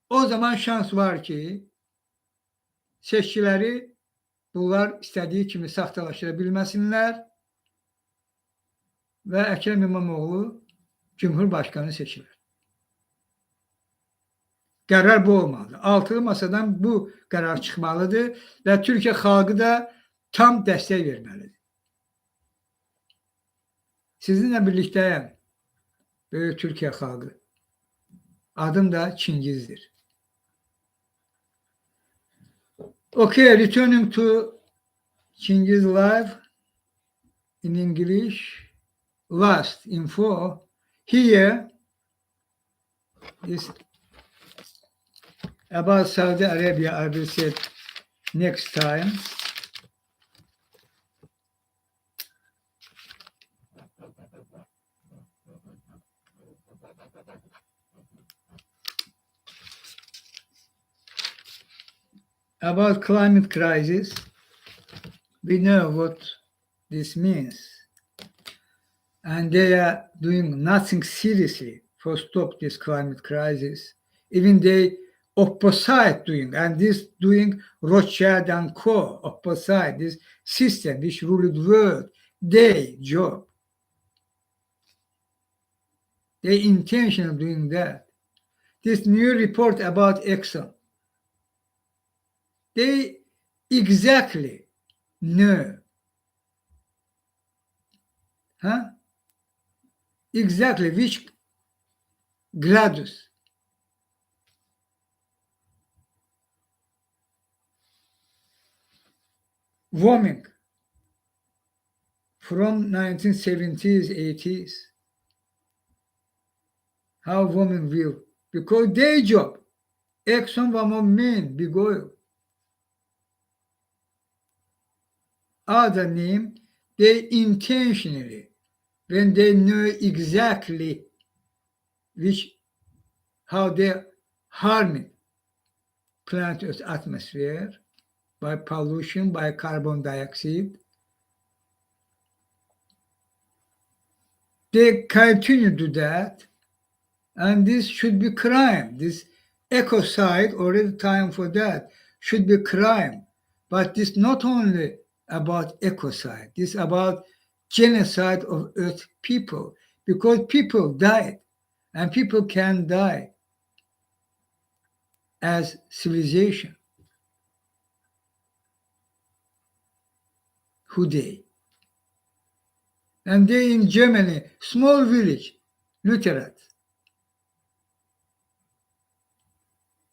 S1: o zaman şans var ki seçkiləri bunlar istədiyi kimi saxtalaşdıra bilməsinlər və Əkrəm İmamoğlu Cumhurbaşkanı seçilir. Qərar bu olmalıdır. Altılı masadan bu qərar çıxmalıdır və Türkiyə xalqı da tam dəstək verməlidir. Sizinlə birlikdəyəm, böyük Türkiyə xalqı. Adım da Çingiz'dir. Okay, returning to Chinghiz live in English. Last info here is about Saudi Arabia. I will say next time. About climate crisis, we know what this means. And they are doing nothing seriously for stop this climate crisis. Even they opposite doing, and this doing Rothschild and Co. opposite this system which ruled the world, they job. They intention doing that. This new report about Exxon, they exactly know, exactly which gradus warming from 1970s, 80s, how warming will, because their job, Exxon was more main, big oil. Other name, they intentionally, when they know exactly how they harming planet Earth's atmosphere by pollution, by carbon dioxide, they continue to do that, and this should be crime. This ecocide, already time for that, should be crime. But this not only about ecocide, this about genocide of Earth people, because people died, and people can die as civilization. Who they? And they in Germany, small village, Lutheran,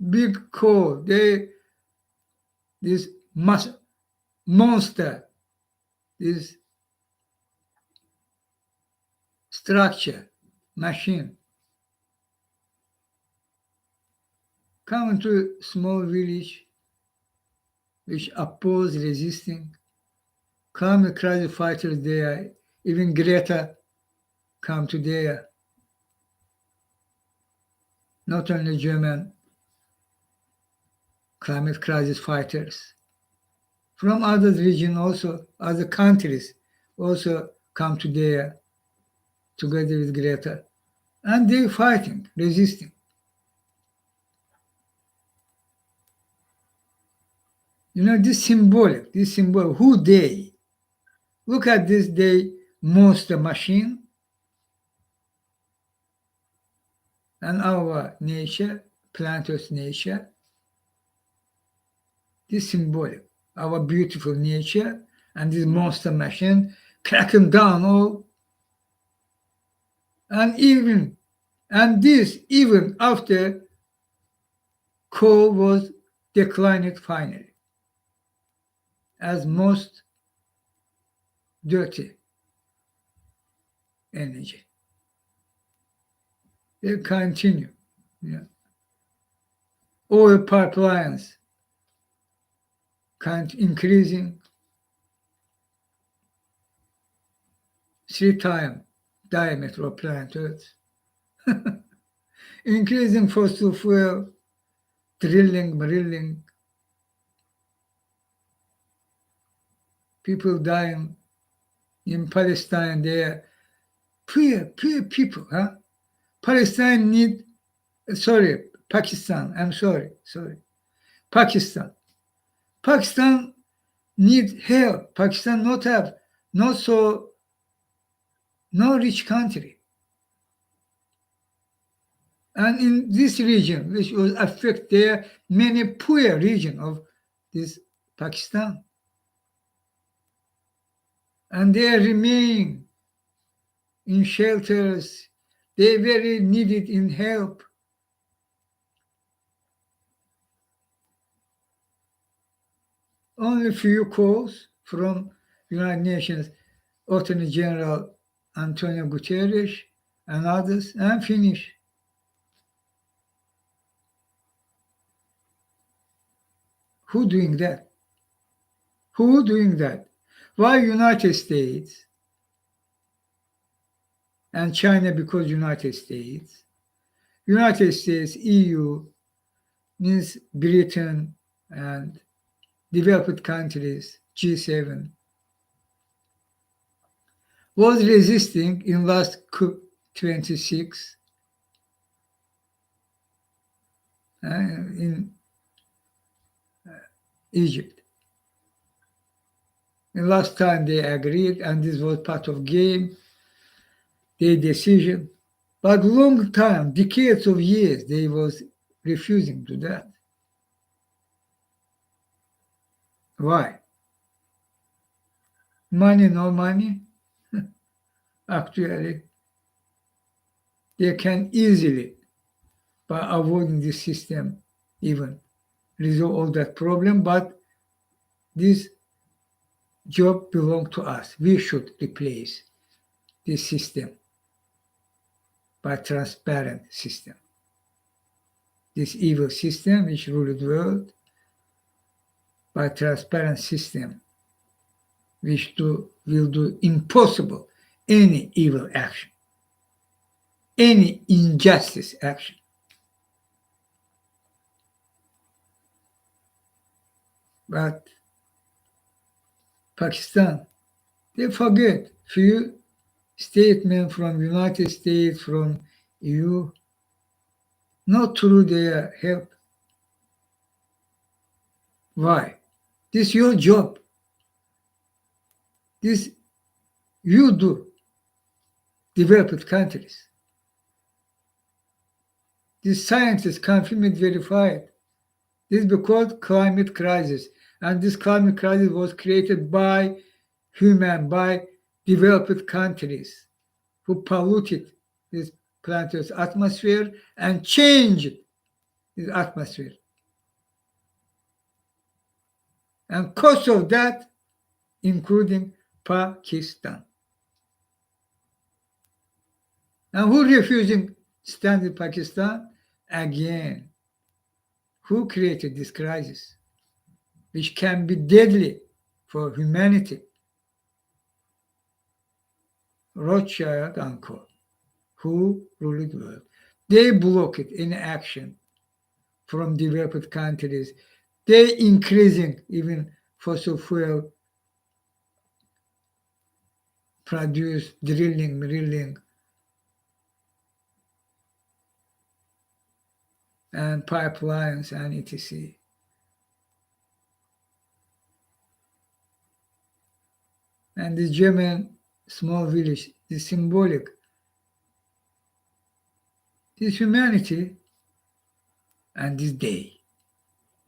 S1: big coal, this monster, this structure, machine, come into small village which oppose, resisting, climate crisis fighters there, even Greta come to there, not only German climate crisis fighters, from other regions also, other countries also come to there together with Greta, and they're fighting, resisting. You know, this symbol, who they? Look at this, they monster machine, and our nature, planet Earth nature, this symbolic, our beautiful nature, and this monster machine cracking down all, and this even after coal was declined finally as most dirty energy. They continue. Yeah. Oil pipelines increasing 3 times diameter of planet Earth. Increasing fossil fuel, drilling, people dying in Palestine there, poor people, huh? Palestine need, Pakistan, I'm sorry. Pakistan. Pakistan need help. Pakistan no rich country. And in this region, which will affect their many poor region of this Pakistan. And they remain in shelters. They very needed in help. Only few calls from United Nations Attorney General Antonio Guterres and others, and finish. Who doing that? Who doing that? Why United States and China? Because United States, EU means Britain and developed countries, G7, was resisting in last COP26 in Egypt. And last time they agreed, and this was part of game, their decision. But long time, decades of years, they was refusing to that. Why? Money, no money? Actually, they can easily, by avoiding this system, even resolve all that problem, but this job belongs to us. We should replace this system by transparent system. This evil system which ruled the world, by transparent system which will do impossible any evil action, any injustice action. But Pakistan, they forget few statements from United States, from EU, not through their help. Why? This is your job. This you do, developed countries. These scientists confirm it, verify it. This is because climate crisis. And this climate crisis was created by by developed countries who polluted this planet's atmosphere and changed this atmosphere. And cause of that, including Pakistan. And who refusing stand in Pakistan? Again, who created this crisis, which can be deadly for humanity? Rothschild and Co., who ruled the world. They blocked any action from developed countries. They increasing even fossil fuel produce, drilling, and pipelines and etc. And the German small village, the symbolic, this humanity and this day,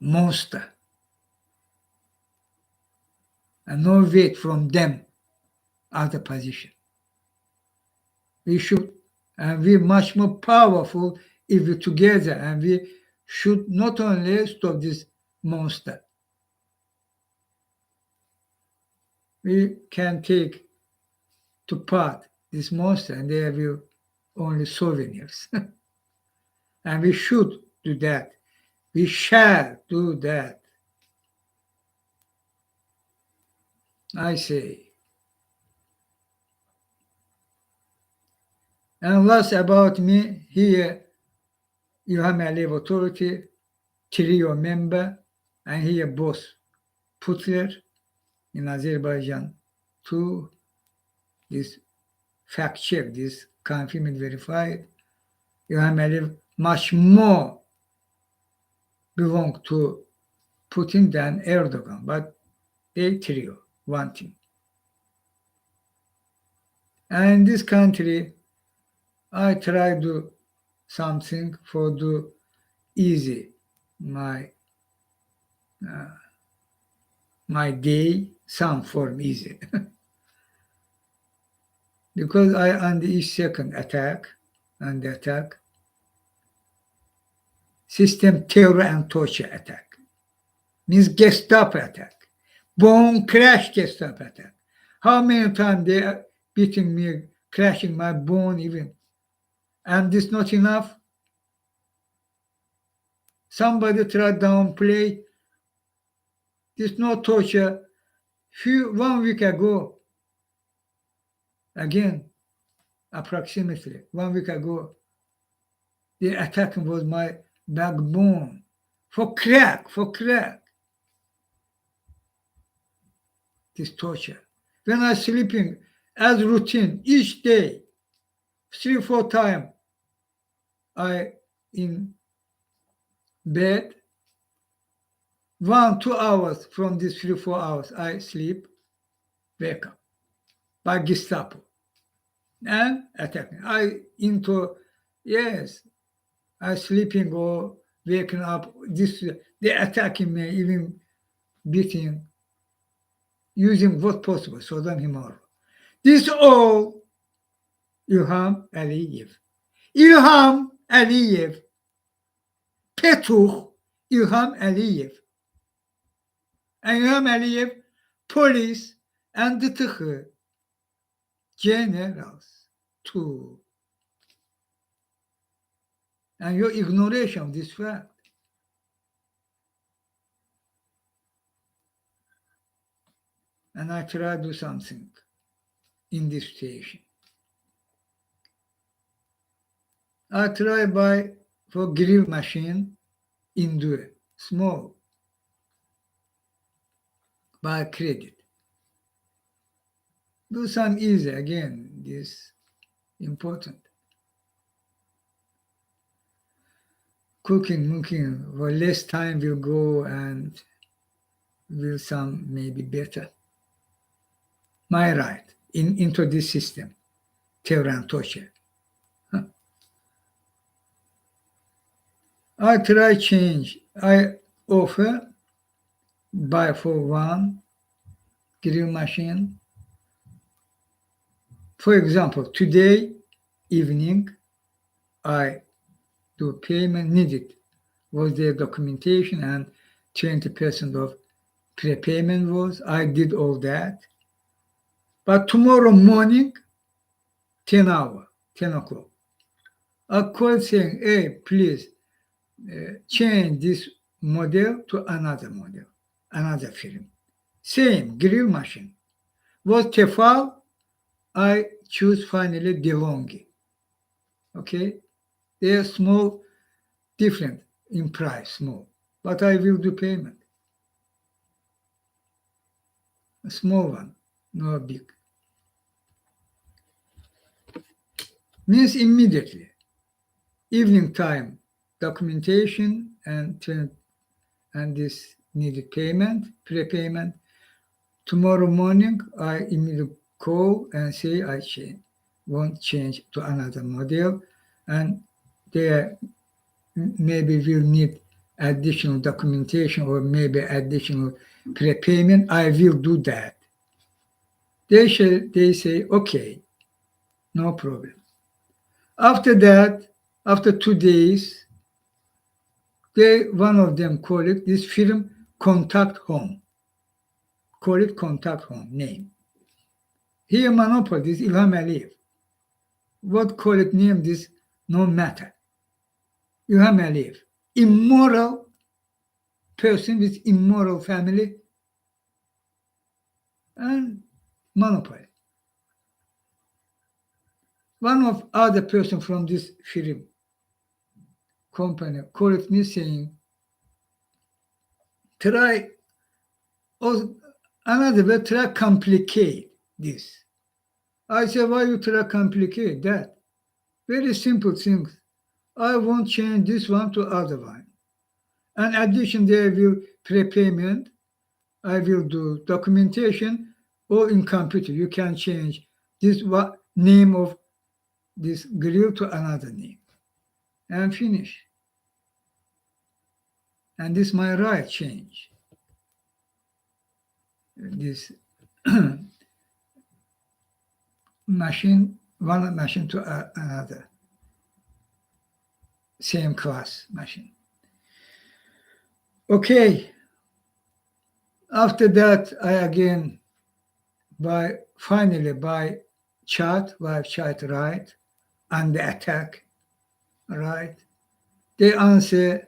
S1: monster. And no weight from them other position. We should, and we're much more powerful if we're together, and we should not only stop this monster, we can take to part this monster, and there will only souvenirs. And we should do that. We shall do that. I say. And last about me, here İlham Aliyev Authority, trio member, and here boss Putler in Azerbaijan, to this fact check this, confirm it, verify it. İlham Aliyev much more belong to Putin than Erdogan, but they trio, one team. And in this country, I try to something for do easy my day, some form easy. Because I on the each second attack, and the attack, system terror and torture attack. Means Gestapo attack. Bone crash Gestapo attack. How many times they are beating me, crashing my bone even. And this not enough. Somebody try downplay. This no torture. 1 week ago, again, approximately 1 week ago, the attack was my backbone. For crack. This torture. When I sleeping as routine each day, 3-4 times, I in bed, 1-2 hours from these 3-4 hours, I sleep, wake up by Gestapo and attacking. I sleeping or waking up. They attacking me, even beating, using what possible. Sodom Himar. This all İlham Aliyev. İlham Aliyev. Petuch İlham Aliyev. And İlham Aliyev, police and the generals too. And your ignoration of this fact. And I try to do something in this situation. I try buy for grill machine indoor, small, by credit. Do some easy, again, this important. Cooking, for less time will go and will some maybe better. My right into this system, terror and torture. I try change. I offer buy for one grill machine. For example, today evening, I do payment needed. Was there documentation and 20% of prepayment was. I did all that. But tomorrow morning, 10 o'clock, I called saying, hey, please change this model to another model, another film. Same grill machine. Was Tefal, I choose finally DeLonghi. Okay? They are small, different in price, small. But I will do payment. A small one, no big. Means immediately. Evening time, documentation and this needed payment, prepayment. Tomorrow morning, I immediately call and say I won't change to another model, and they maybe will need additional documentation or maybe additional prepayment. I will do that. They say, okay, no problem. After that, after 2 days, one of them call it this firm Contact Home. Call it Contact Home name. Here monopoly, this İlham Aliyev. What call it name, this no matter. İlham Aliyev. Immoral person with immoral family and monopoly. One of other person from this firm company called me saying, try another way, try complicate this. I said, why you try to complicate that? Very simple things. I won't change this one to other one. In addition, there will prepayment. I will do documentation or in computer. You can change this name of this grill to another name and finish. And this my right change. This machine, one machine to another. Same class machine. Okay. After that, I again finally by chat, live chat right, and the attack right. They answer,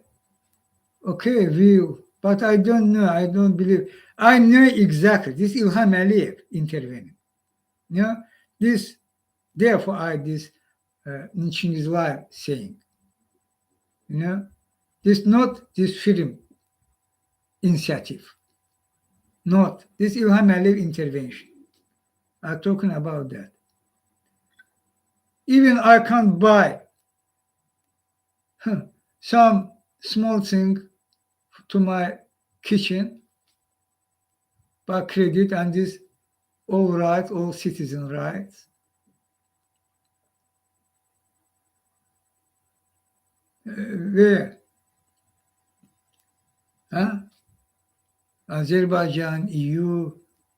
S1: okay, view, but I don't know, I don't believe. I know exactly, this İlham Aliyev intervening. You know, this, therefore this in Chinghiz live saying, you know, this not this film initiative, not this İlham Aliyev intervention. I'm talking about that. Even I can't buy some small thing to my kitchen by credit, and this all right, all citizen rights. Where? Huh? Azerbaijan, EU,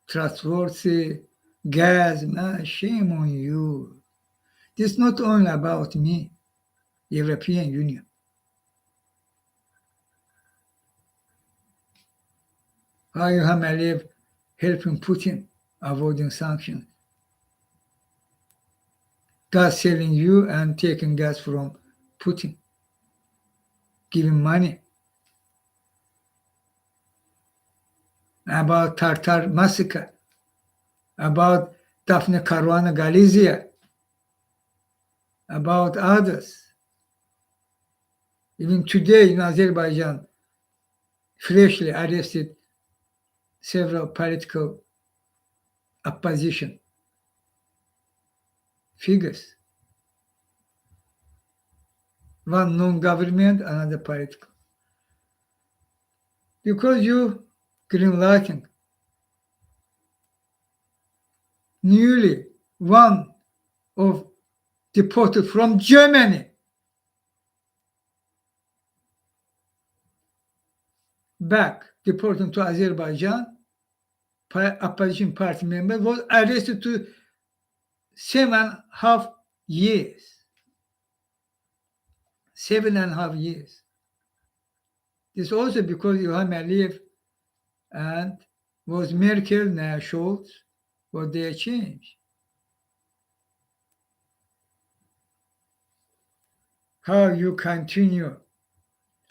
S1: trustworthy, gas, man, shame on you. This is not only about me, European Union. How İlham Aliyev helping Putin avoiding sanctions. Gas selling you and taking gas from Putin, giving money. About Tartar massacre, about Daphne Caruana Galizia, about others. Even today in Azerbaijan, freshly arrested several political opposition figures. One non-government, another political. Because you green lighting newly one of deported from Germany back, deported to Azerbaijan, opposition party member was arrested to 7.5 years. 7.5 years. This also because İlham Aliyev and was Merkel, now Scholz, what they changed. How you continue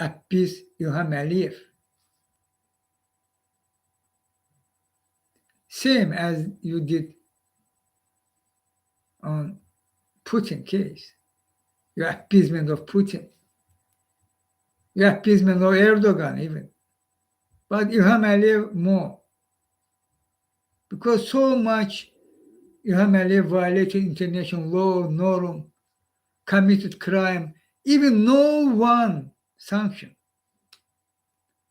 S1: appease İlham Aliyev. Same as you did on Putin case. Your appeasement of Putin. Your appeasement of Erdogan even. But İlham Aliyev more. Because so much İlham Aliyev violated international law, norm, committed crime, even no one sanction,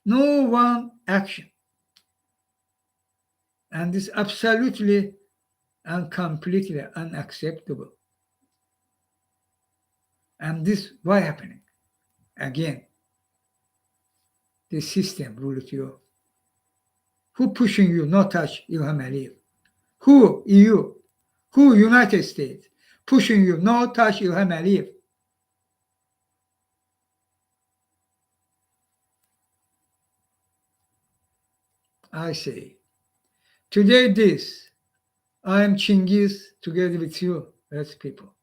S1: no one action. And this absolutely and completely unacceptable. And this why happening? Again, the system ruled you. Who pushing you not touch İlham Aliyev? Who EU? Who United States pushing you not touch İlham Aliyev? I say, today this, I am Chinghiz together with you, as people.